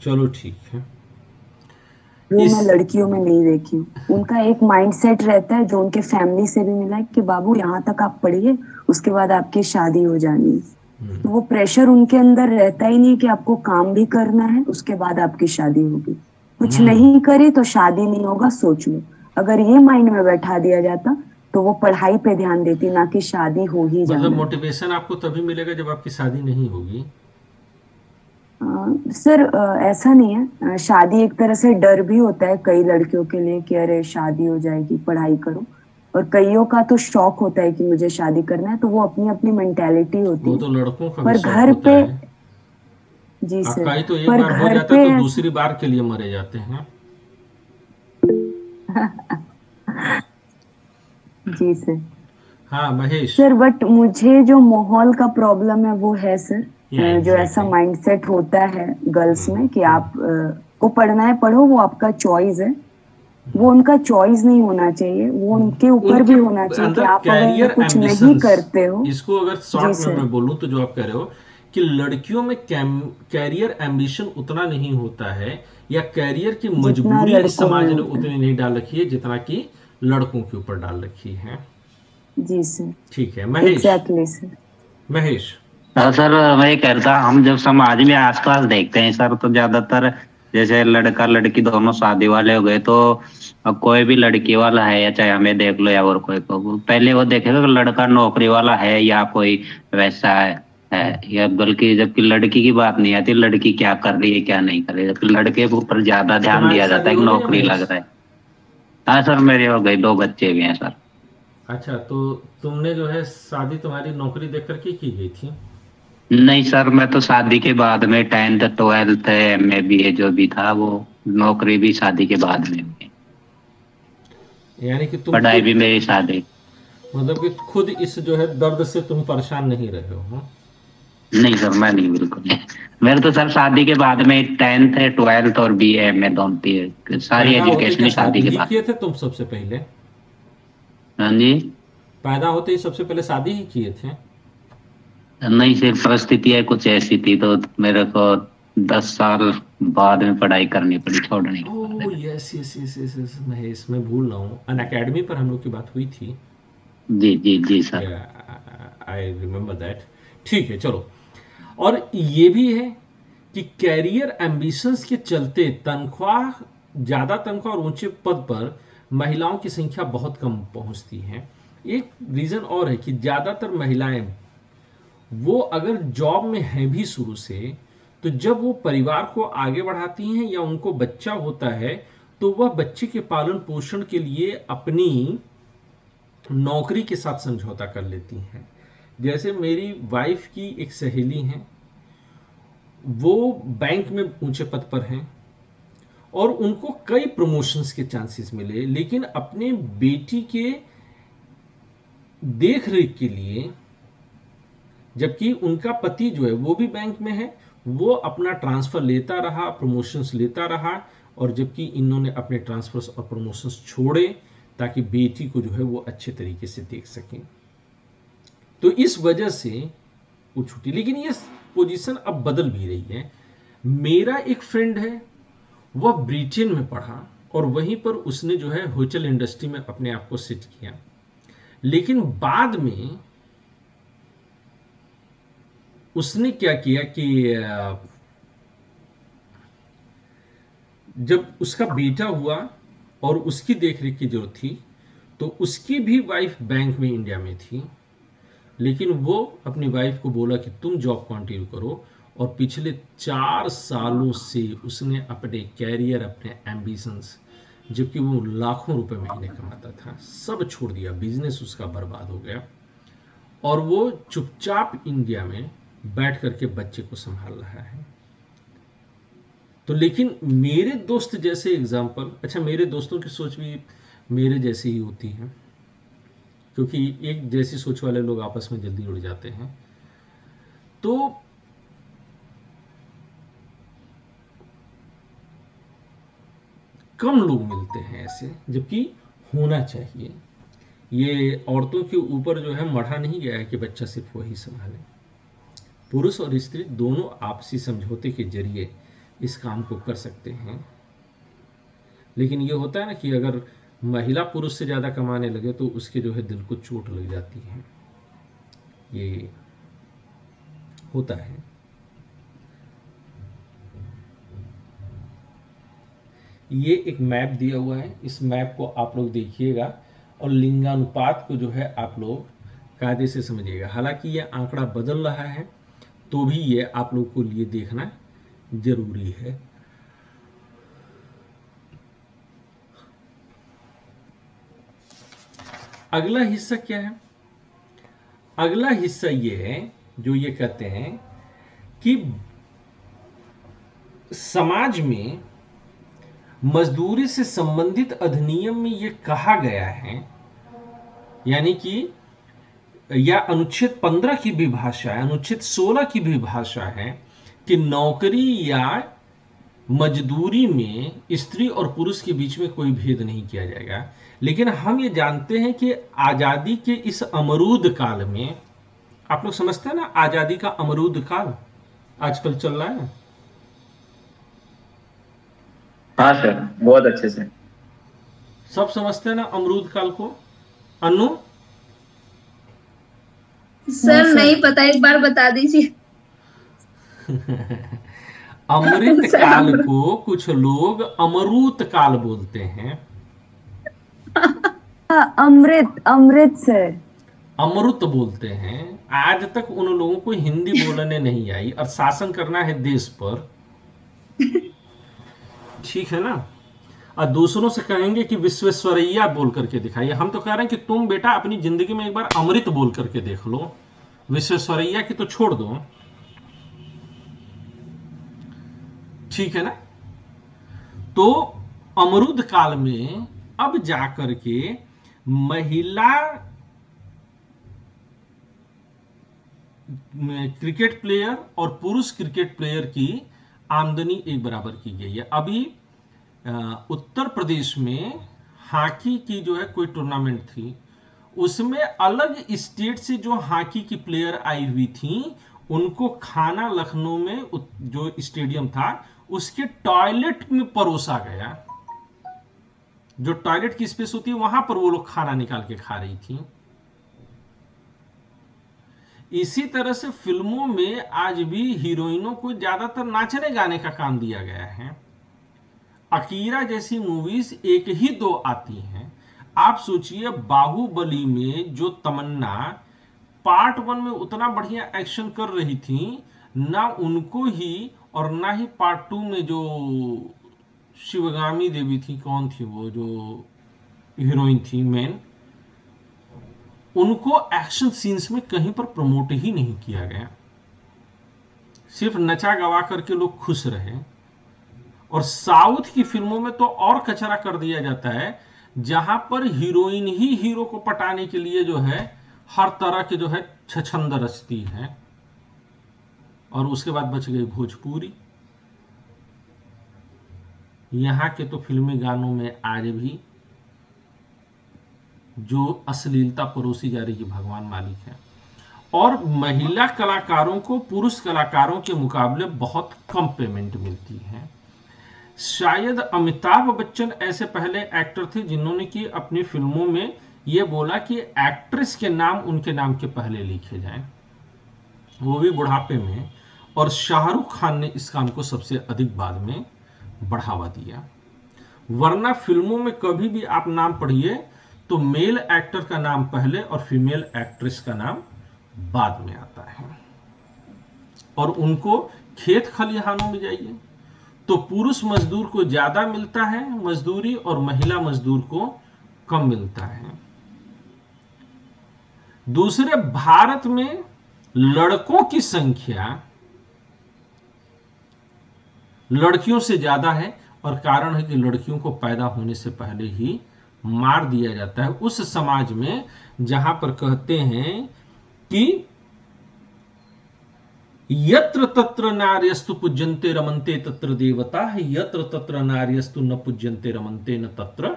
चलो ठीक है। वो मैं लड़कियों में नहीं देखी हूँ। उनका एक माइंडसेट रहता है जो उनके फैमिली से भी मिला है कि बाबू यहाँ तक आप पढ़िए, उसके बाद आपकी शादी हो जानी है। तो वो प्रेशर उनके अंदर रहता ही नहीं कि आपको काम भी करना है, उसके बाद आपकी शादी होगी। कुछ नहीं करी तो शादी नहीं होगा, सोच लो। अगर ये माइंड में बैठा दिया जाता तो वो पढ़ाई पे ध्यान देती, ना कि शादी हो ही जाए। मतलब मोटिवेशन आपको तभी मिलेगा जब आपकी शादी नहीं होगी? सर ऐसा नहीं है, शादी एक तरह से डर भी होता है कई लड़कियों के लिए कि अरे शादी हो जाएगी, पढ़ाई करो। और कईयों का तो शौक होता है कि मुझे शादी करना है, तो वो अपनी अपनी मेंटालिटी होती है। वो तो लड़कों का पर भी शौक घर होता पे है। जी सर, आपका ही तो एक पर बार हो घर जाता है पे तो दूसरी बार के लिए मरे जाते हैं। जी सर। हाँ महेश। सर बट मुझे जो माहौल का प्रॉब्लम है वो है सर, जो ऐसा माइंडसेट होता है गर्ल्स में कि आप को पढ़ना है पढ़ो, वो आपका चॉइस है, वो उनका चॉइस नहीं होना चाहिए, वो उनके ऊपर भी होना चाहिए कि अंदर आप अगर कैरियर कुछ नहीं एम्बिशंस, करते हो। इसको अगर जी शॉर्ट में सर। मैं बोलूं तो जो आप कह रहे हो कि लड़कियों में कैरियर एम्बिशन उतना नहीं होता है, या कैरियर की जितना मजबूरी इस लड़कों में समाज ने होता उतनी है। नहीं डाल रखी है जितना कि लड़कों के ऊपर डाल रखी है। जी सर, ठीक है Mahesh. Exactly sir. Mahesh sir मैं ये कहता, हम जब समाज में आसपास देखते हैं सर, तो ज्यादातर जैसे लड़का लड़की दोनों शादी वाले हो गए, तो अब कोई भी लड़की वाला है, या चाहे हमें देख लो या और कोई को, पहले वो देखेगा कि लड़का नौकरी वाला है या कोई वैसा है, या बल्कि जबकि लड़की की बात नहीं आती, लड़की क्या कर रही है क्या नहीं कर रही है, जबकि लड़के के ऊपर ज्यादा ध्यान तुम्हारी दिया शादी जाता है कि हो गई है नौकरी महेश? लग रहा है। हाँ सर मेरे हो गई, 2 बच्चे भी हैं सर। अच्छा, तो तुमने जो है शादी तुम्हारी नौकरी देख करके की गई थी? नहीं सर, मैं तो शादी के बाद में 10th 12th MA BA जो भी था, वो नौकरी भी शादी के बाद में हुई। यानी कि तुम पढ़ाई खुद, भी मेरी शादी। मतलब कि खुद इस जो है दर्द से तुम परेशान नहीं रहे हो? हाँ? नहीं सर, मैं नहीं, बिल्कुल नहीं। मेरे तो सर शादी के बाद में 10th 12th और BA MA दोनों थी, सारी पैदा होते एजुकेशन क्या ही शादी शादी के ही बाद। किए थे तुम सबसे पहले? हाँ जी। पैदा होते ही सबसे पहले शादी ही किए थे? नहीं सिर्फ परिस्थितियाँ कुछ ऐसी थी, तो मेरे को 10 साल बाद में पढ़ाई करनी पड़ी, छोड़नी पड़ी। Oh yes yes yes yes yes Mahesh, मैं भूल रहा हूँ, अन अकेडमी पर हम लोग की बात हुई थी। जी जी जी सर। I remember that. ठीक है चलो। और ये भी है कि कैरियर एम्बिशंस के चलते तनख्वाह, ज़्यादा तनख्वाह और ऊंचे पद पर महिलाओं की संख्या बहुत कम पहुंचती है। एक रीज़न और है कि ज़्यादातर महिलाएं वो अगर जॉब में हैं भी शुरू से, तो जब वो परिवार को आगे बढ़ाती हैं या उनको बच्चा होता है, तो वह बच्चे के पालन पोषण के लिए अपनी नौकरी के साथ समझौता कर लेती हैं। जैसे मेरी वाइफ की एक सहेली हैं, वो बैंक में ऊंचे पद पर हैं और उनको कई प्रमोशंस के चांसेस मिले, लेकिन अपने बेटी के देख रेख के लिए, जबकि उनका पति जो है वो भी बैंक में है, वो अपना ट्रांसफर लेता रहा, प्रमोशंस लेता रहा, और जबकि इन्होंने अपने ट्रांसफर्स और प्रमोशंस छोड़े ताकि बेटी को जो है वो अच्छे तरीके से देख सकें। तो इस वजह से वो छुट्टी, लेकिन ये पोजीशन अब बदल भी रही है। मेरा एक फ्रेंड है, वह ब्रिटेन में पढ़ा और वहीं पर उसने जो है होटल इंडस्ट्री में अपने आप को सेट किया, लेकिन बाद में उसने क्या किया कि जब उसका बेटा हुआ और उसकी देखरेख की जरूरत थी, तो उसकी भी वाइफ बैंक में इंडिया में थी, लेकिन वो अपनी वाइफ को बोला कि तुम जॉब कंटिन्यू करो, और पिछले 4 सालों से उसने अपने कैरियर, अपने एम्बिशंस, जबकि वो लाखों रुपए महीने कमाता था, सब छोड़ दिया, बिजनेस उसका बर्बाद हो गया, और वो चुपचाप इंडिया में बैठ करके बच्चे को संभाल रहा है। तो लेकिन मेरे दोस्त जैसे एग्जाम्पल, अच्छा मेरे दोस्तों की सोच भी मेरे जैसी ही होती है, क्योंकि एक जैसी सोच वाले लोग आपस में जल्दी जुड़ जाते हैं। तो कम लोग मिलते हैं ऐसे, जबकि होना चाहिए। ये औरतों के ऊपर जो है मढ़ा नहीं गया है कि बच्चा सिर्फ वही संभाले। पुरुष और स्त्री दोनों आपसी समझौते के जरिए इस काम को कर सकते हैं, लेकिन ये होता है ना कि अगर महिला पुरुष से ज़्यादा कमाने लगे तो उसके जो है दिल को चोट लग जाती है, ये होता है। ये एक मैप दिया हुआ है, इस मैप को आप लोग देखिएगा और लिंगानुपात को जो है आप लोग कायदे से समझिएगा। हालांकि ये आंकड़ा बदल रहा है, तो भी ये आप लोग को लिए देखना जरूरी है। अगला हिस्सा क्या है? अगला हिस्सा ये है जो ये कहते हैं कि समाज में मजदूरी से संबंधित अधिनियम में ये कहा गया है, यानी कि या अनुच्छेद 15 की भी भाषा है, अनुच्छेद 16 की भी भाषा है कि नौकरी या मजदूरी में स्त्री और पुरुष के बीच में कोई भेद नहीं किया जाएगा। लेकिन हम ये जानते हैं कि आजादी के इस अमरूद काल में, आप लोग समझते हैं ना आजादी का अमरूद काल आजकल चल रहा है। हाँ सर, बहुत अच्छे से सब समझते हैं ना अमरूद काल को। अनु सर नहीं पता, एक बार बता दीजिए। अमृत काल को कुछ लोग अमरूत काल बोलते हैं। अमृत से अमृत बोलते हैं। आज तक उन लोगों को हिंदी बोलने नहीं आई और शासन करना है देश पर, ठीक है ना। और दूसरों से कहेंगे कि विश्वेश्वरैया बोल करके दिखाइए। हम तो कह रहे हैं कि तुम बेटा अपनी जिंदगी में एक बार अमृत बोल करके देख लो, विश्वेश्वरैया की तो छोड़ दो, ठीक है ना। तो अमरूद काल में अब जाकर के महिला क्रिकेट प्लेयर और पुरुष क्रिकेट प्लेयर की आमदनी एक बराबर की गई है। अभी उत्तर प्रदेश में हॉकी की जो है कोई टूर्नामेंट थी, उसमें अलग स्टेट से जो हॉकी की प्लेयर आई हुई थी, उनको खाना लखनऊ में जो स्टेडियम था उसके टॉयलेट में परोसा गया। जो टॉयलेट की स्पेस होती है वहां पर वो लोग खाना निकाल के खा रही थी। इसी तरह से फिल्मों में आज भी हीरोइनों को ज्यादातर नाचने गाने का काम दिया गया है। अकीरा जैसी मूवीज एक ही दो आती हैं। आप सोचिए बाहुबली में जो तमन्ना पार्ट 1 में उतना बढ़िया एक्शन कर रही थी, ना उनको ही और ना ही पार्ट 2 में जो शिवगामी देवी थी, कौन थी वो जो हीरोइन थी मेन, उनको एक्शन सीन्स में कहीं पर प्रमोट ही नहीं किया गया। सिर्फ नचा गवा करके लोग खुश रहे। और साउथ की फिल्मों में तो और कचरा कर दिया जाता है, जहां पर हीरोइन ही हीरो को पटाने के लिए जो है हर तरह के जो है छछंद रचती है। और उसके बाद बच गई भोजपुरी। यहां के तो फिल्मी गानों में आज भी जो अश्लीलता परोसी जा रही है भगवान मालिक है। और महिला कलाकारों को पुरुष कलाकारों के मुकाबले बहुत कम पेमेंट मिलती है। शायद अमिताभ बच्चन ऐसे पहले एक्टर थे जिन्होंने कि अपनी फिल्मों में यह बोला कि एक्ट्रेस के नाम उनके नाम के पहले लिखे जाएं, वो भी बुढ़ापे में। और शाहरुख खान ने इस काम को सबसे अधिक बाद में बढ़ावा दिया। वरना फिल्मों में कभी भी आप नाम पढ़िए तो मेल एक्टर का नाम पहले और फीमेल एक्ट्रेस का नाम बाद में आता है। और उनको खेत खलिहानों में जाइए तो पुरुष मजदूर को ज्यादा मिलता है मजदूरी और महिला मजदूर को कम मिलता है। दूसरे, भारत में लड़कों की संख्या लड़कियों से ज्यादा है और कारण है कि लड़कियों को पैदा होने से पहले ही मार दिया जाता है। उस समाज में जहां पर कहते हैं कि यत्र तत्र नार्यस्तु पूज्यन्ते रमन्ते तत्र देवता, यत्र तत्र नार्यस्तु न पूज्यन्ते रमन्ते न तत्र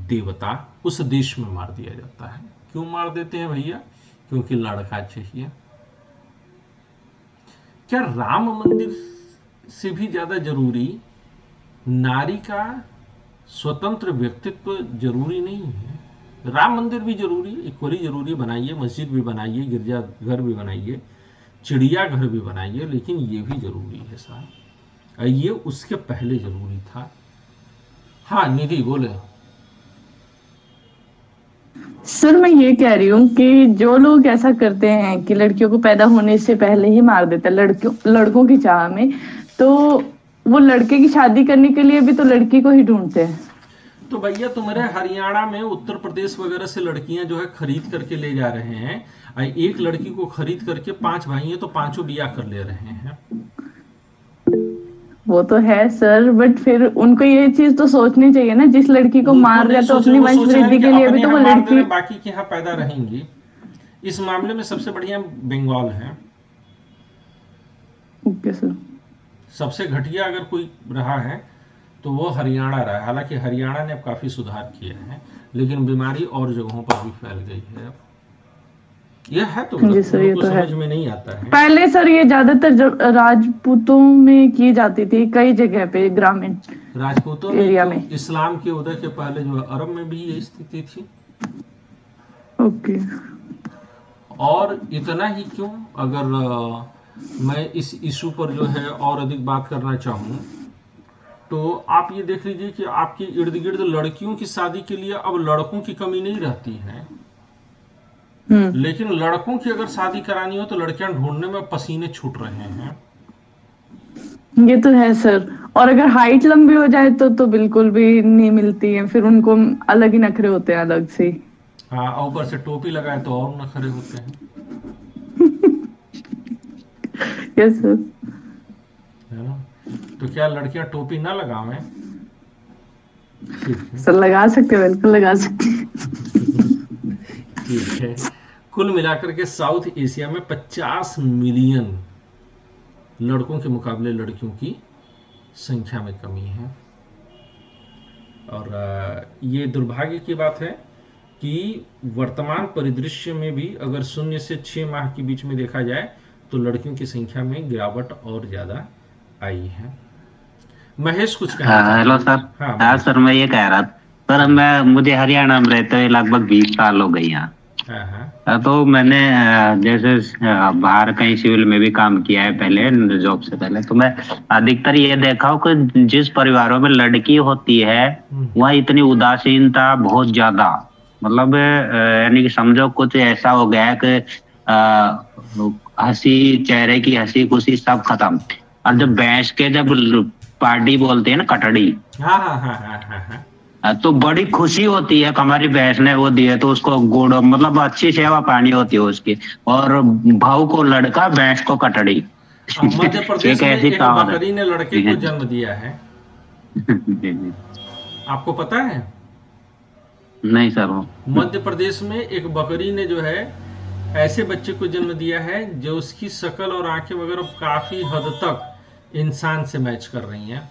देवता, उस देश में मार दिया जाता है। क्यों मार देते हैं भैया? क्योंकि लड़का चाहिए। क्या राम मंदिर से भी ज्यादा जरूरी नारी का स्वतंत्र व्यक्तित्व जरूरी नहीं है? राम मंदिर भी जरूरी, इक्वली जरूरी। बनाइए, मस्जिद भी बनाइए, गिरजा घर भी बनाइए, चिड़िया घर भी बनाइए, लेकिन ये भी जरूरी है साहब। ये उसके पहले जरूरी था। हाँ निधि बोले। सर मैं ये कह रही हूँ कि जो लोग ऐसा करते हैं कि लड़कियों को पैदा होने से पहले ही मार देता है लड़कों की चाह में, तो वो लड़के की शादी करने के लिए भी तो लड़की को ही ढूंढते हैं। तो भैया तुम्हारे हरियाणा में, उत्तर प्रदेश वगैरह से लड़कियां जो है खरीद करके ले जा रहे हैं। एक लड़की को खरीद करके 5 भाई हैं तो 5 ब्याह कर ले रहे हैं। वो तो है सर, बट फिर उनको ये चीज तो सोचनी चाहिए ना, जिस लड़की को मार रहा तो अपनी वंश वृद्धि के लिए भी तो वो लड़की बाकी के यहाँ पैदा रहेंगी। इस मामले में सबसे बढ़िया बंगाल है। Okay sir. सबसे घटिया अगर कोई रहा है तो वो हरियाणा रहा है। हालांकि हरियाणा ने अब काफ़ी सुधार किया है, लेकिन बीमारी और जगहों पर भी फैल गई है अब। यह है तो जी सर, ये उनको तो है। समझ में नहीं आता है। पहले सर ये ज्यादातर जब राजपूतों में की जाती थी, कई जगह पे ग्रामीण राजपूतों एरिया तो में। इस्लाम के उदय के पहले जो है अरब में भी ये स्थिति थी। ओके। और इतना ही क्यों, अगर मैं इस इशू पर जो है और अधिक बात करना चाहूँ तो आप ये देख लीजिए कि आपके इर्द गिर्द लड़कियों की शादी के लिए अब लड़कों की कमी नहीं रहती है, लेकिन लड़कों की अगर शादी करानी हो तो लड़कियां ढूंढने में पसीने छूट रहे हैं। ये तो है सर। और अगर हाइट लंबी हो जाए तो बिल्कुल भी नहीं मिलती है, फिर उनको अलग ही नखरे होते हैं अलग से। हाँ, और ऊपर से टोपी लगाए तो और नखरे होते हैं। Yes sir. है ना? तो क्या लड़कियां टोपी ना लगावें? सर लगा सकते हैं, बिल्कुल लगा सकते हैं। ठीक है। कुल मिलाकर के साउथ एशिया में 50 मिलियन लड़कों के मुकाबले लड़कियों की संख्या में कमी है। और ये दुर्भाग्य की बात है कि वर्तमान परिदृश्य में भी अगर 0 से 6 माह के बीच में देखा जाए तो लड़कियों की संख्या में गिरावट और ज्यादा आई है। महेश कुछ कहना चाहते हैं? Hello sir. हाँ सर, मैं ये कह रहा था सर, मुझे हरियाणा में रहते हुए लगभग 20 साल हो गए यहाँ। तो मैंने जैसे बाहर कहीं सिविल में भी काम किया है पहले, जॉब से पहले। तो मैं अधिकतर ये देखा हूँ कि जिस परिवारों में लड़की होती है वहाँ इतनी उदासीनता बहुत ज्यादा, मतलब यानी कि समझो कुछ ऐसा हो गया है कि हंसी, चेहरे की हंसी खुशी सब खत्म। और जब भैंस के जब पार्टी बोलते हैं ना, कटड़ी, तो बड़ी खुशी होती है कि हमारी भैंस ने वो दिए तो उसको गुड़, मतलब अच्छी सेवा पानी होती है उसकी। और भाव को लड़का, भैंस को कटड़ी। मध्य प्रदेश में एक बकरी ने लड़के को जन्म दिया है। आपको पता है? नहीं सर। मध्य प्रदेश में एक बकरी ने जो है ऐसे बच्चे को जन्म दिया है जो उसकी शक्ल और आंखें वगैरह काफी हद तक इंसान से मैच कर रही हैं।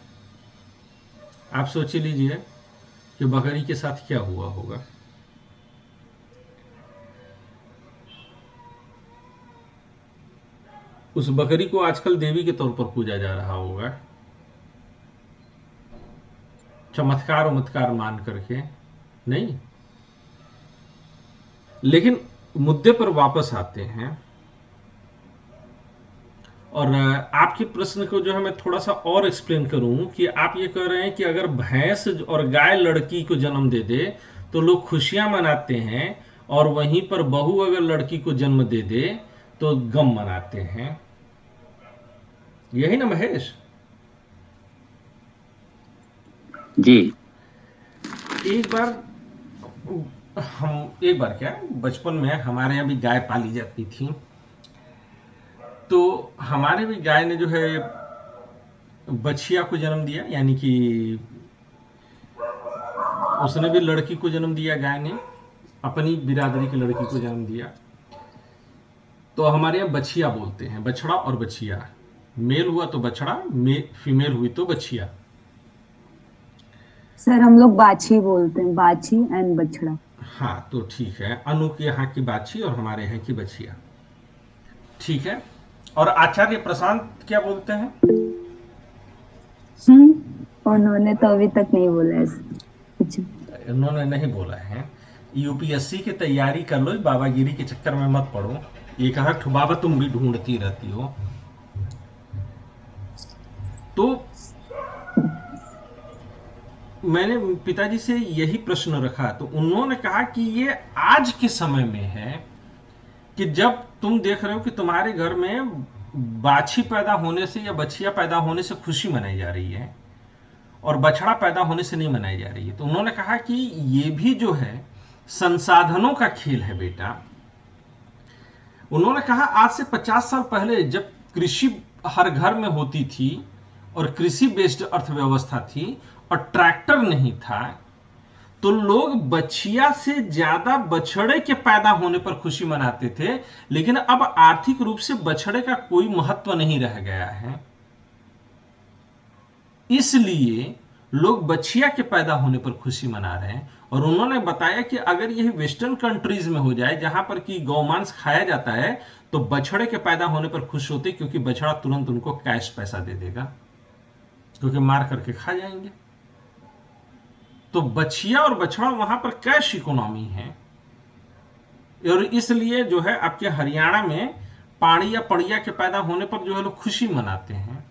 आप सोच लीजिए कि बकरी के साथ क्या हुआ होगा। उस बकरी को आजकल देवी के तौर पर पूजा जा रहा होगा, चमत्कार उमत्कार मान करके नहीं। लेकिन मुद्दे पर वापस आते हैं, और आपके प्रश्न को जो है मैं थोड़ा सा और एक्सप्लेन करूं कि आप ये कह रहे हैं कि अगर भैंस और गाय लड़की को जन्म दे दे तो लोग खुशियां मनाते हैं, और वहीं पर बहू अगर लड़की को जन्म दे दे तो गम मनाते हैं। यही ना महेश जी? एक बार क्या बचपन में हमारे यहाँ भी गाय पाली जाती थी, तो हमारे भी गाय ने जो है बछिया को जन्म दिया, यानी कि उसने भी लड़की को जन्म दिया। गाय ने अपनी बिरादरी की लड़की को जन्म दिया। तो हमारे यहाँ बछिया बोलते हैं, बछड़ा और बछिया। मेल हुआ तो बछड़ा, फीमेल हुई तो बछिया। सर हम लोग बाछी बोलते हैं, बाछी एंड बछड़ा। हाँ तो ठीक है, अनु के यहाँ की बाछी और हमारे यहाँ की बछिया, ठीक है। और आचार्य प्रशांत क्या बोलते हैं? उन्होंने तो अभी तक नहीं बोला है। उन्होंने नहीं बोला है। यूपीएससी की तैयारी कर लो, बाबागिरी के चक्कर में मत पड़ो। ये कहा बाबा तुम भी ढूंढती रहती हो। तो मैंने पिताजी से यही प्रश्न रखा, तो उन्होंने कहा कि ये आज के समय में है कि जब तुम देख रहे हो कि तुम्हारे घर में बाछी पैदा होने से या बछिया पैदा होने से खुशी मनाई जा रही है और बछड़ा पैदा होने से नहीं मनाई जा रही है, तो उन्होंने कहा कि ये भी जो है संसाधनों का खेल है बेटा। उन्होंने कहा आज से 50 साल पहले जब कृषि हर घर में होती थी और कृषि बेस्ड अर्थव्यवस्था थी और ट्रैक्टर नहीं था, तो लोग बछिया से ज्यादा बछड़े के पैदा होने पर खुशी मनाते थे। लेकिन अब आर्थिक रूप से बछड़े का कोई महत्व नहीं रह गया है। इसलिए लोग बछिया के पैदा होने पर खुशी मना रहे हैं। और उन्होंने बताया कि अगर यह वेस्टर्न कंट्रीज में हो जाए जहां पर कि गौमांस खाया जाता है तो बछड़े के पैदा होने पर खुश होते, क्योंकि बछड़ा तुरंत उनको कैश पैसा दे देगा, क्योंकि मार करके खा जाएंगे। तो बछिया और बछड़ा वहां पर कैश इकोनॉमी है। और इसलिए जो है आपके हरियाणा में पाड़ी या पड़िया के पैदा होने पर जो है लोग खुशी मनाते हैं,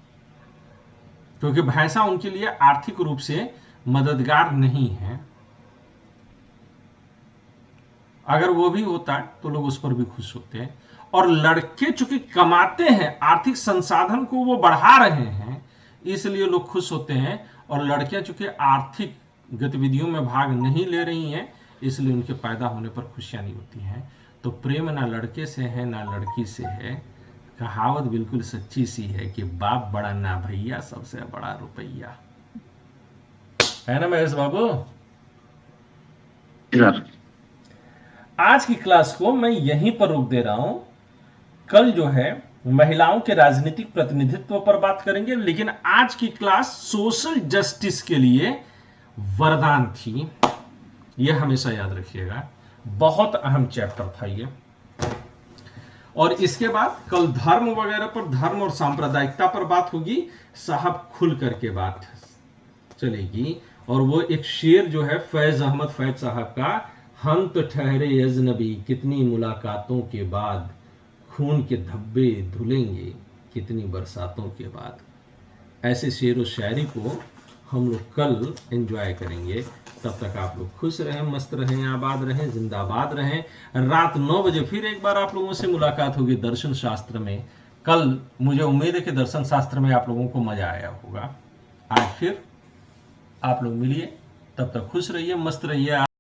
क्योंकि भैंसा उनके लिए आर्थिक रूप से मददगार नहीं है। अगर वो भी होता है तो लोग उस पर भी खुश होते हैं। और लड़के चूंकि कमाते हैं, आर्थिक संसाधन को वो बढ़ा रहे हैं, इसलिए लोग खुश होते हैं। और लड़कियां चूंकि आर्थिक गतिविधियों में भाग नहीं ले रही हैं, इसलिए उनके पैदा होने पर खुशियां नहीं होती हैं। तो प्रेम ना लड़के से है ना लड़की से है। कहावत बिल्कुल सच्ची सी है कि बाप बड़ा ना भैया, सबसे बड़ा रुपया, है ना महेश बाबू? आज की क्लास को मैं यहीं पर रोक दे रहा हूं। कल जो है महिलाओं के राजनीतिक प्रतिनिधित्व पर बात करेंगे, लेकिन आज की क्लास सोशल जस्टिस के लिए वरदान थी, यह हमेशा याद रखिएगा। बहुत अहम चैप्टर था ये। और इसके बाद कल धर्म वगैरह पर, धर्म और सांप्रदायिकता पर बात होगी, साहब खुल करके बात चलेगी। और वो एक शेर जो है फैज अहमद फैज साहब का, हम तो ठहरे अजनबी कितनी मुलाकातों के बाद, खून के धब्बे धुलेंगे कितनी बरसातों के बाद। ऐसे शेर व शायरी को हम लोग कल एंजॉय करेंगे। तब तक आप लोग खुश रहें, मस्त रहें, आबाद रहें, जिंदाबाद रहें। रात 9 बजे फिर एक बार आप लोगों से मुलाकात होगी दर्शन शास्त्र में। कल मुझे उम्मीद है कि दर्शन शास्त्र में आप लोगों को मजा आया होगा। आज फिर आप लोग मिलिए, तब तक खुश रहिए, मस्त रहिए।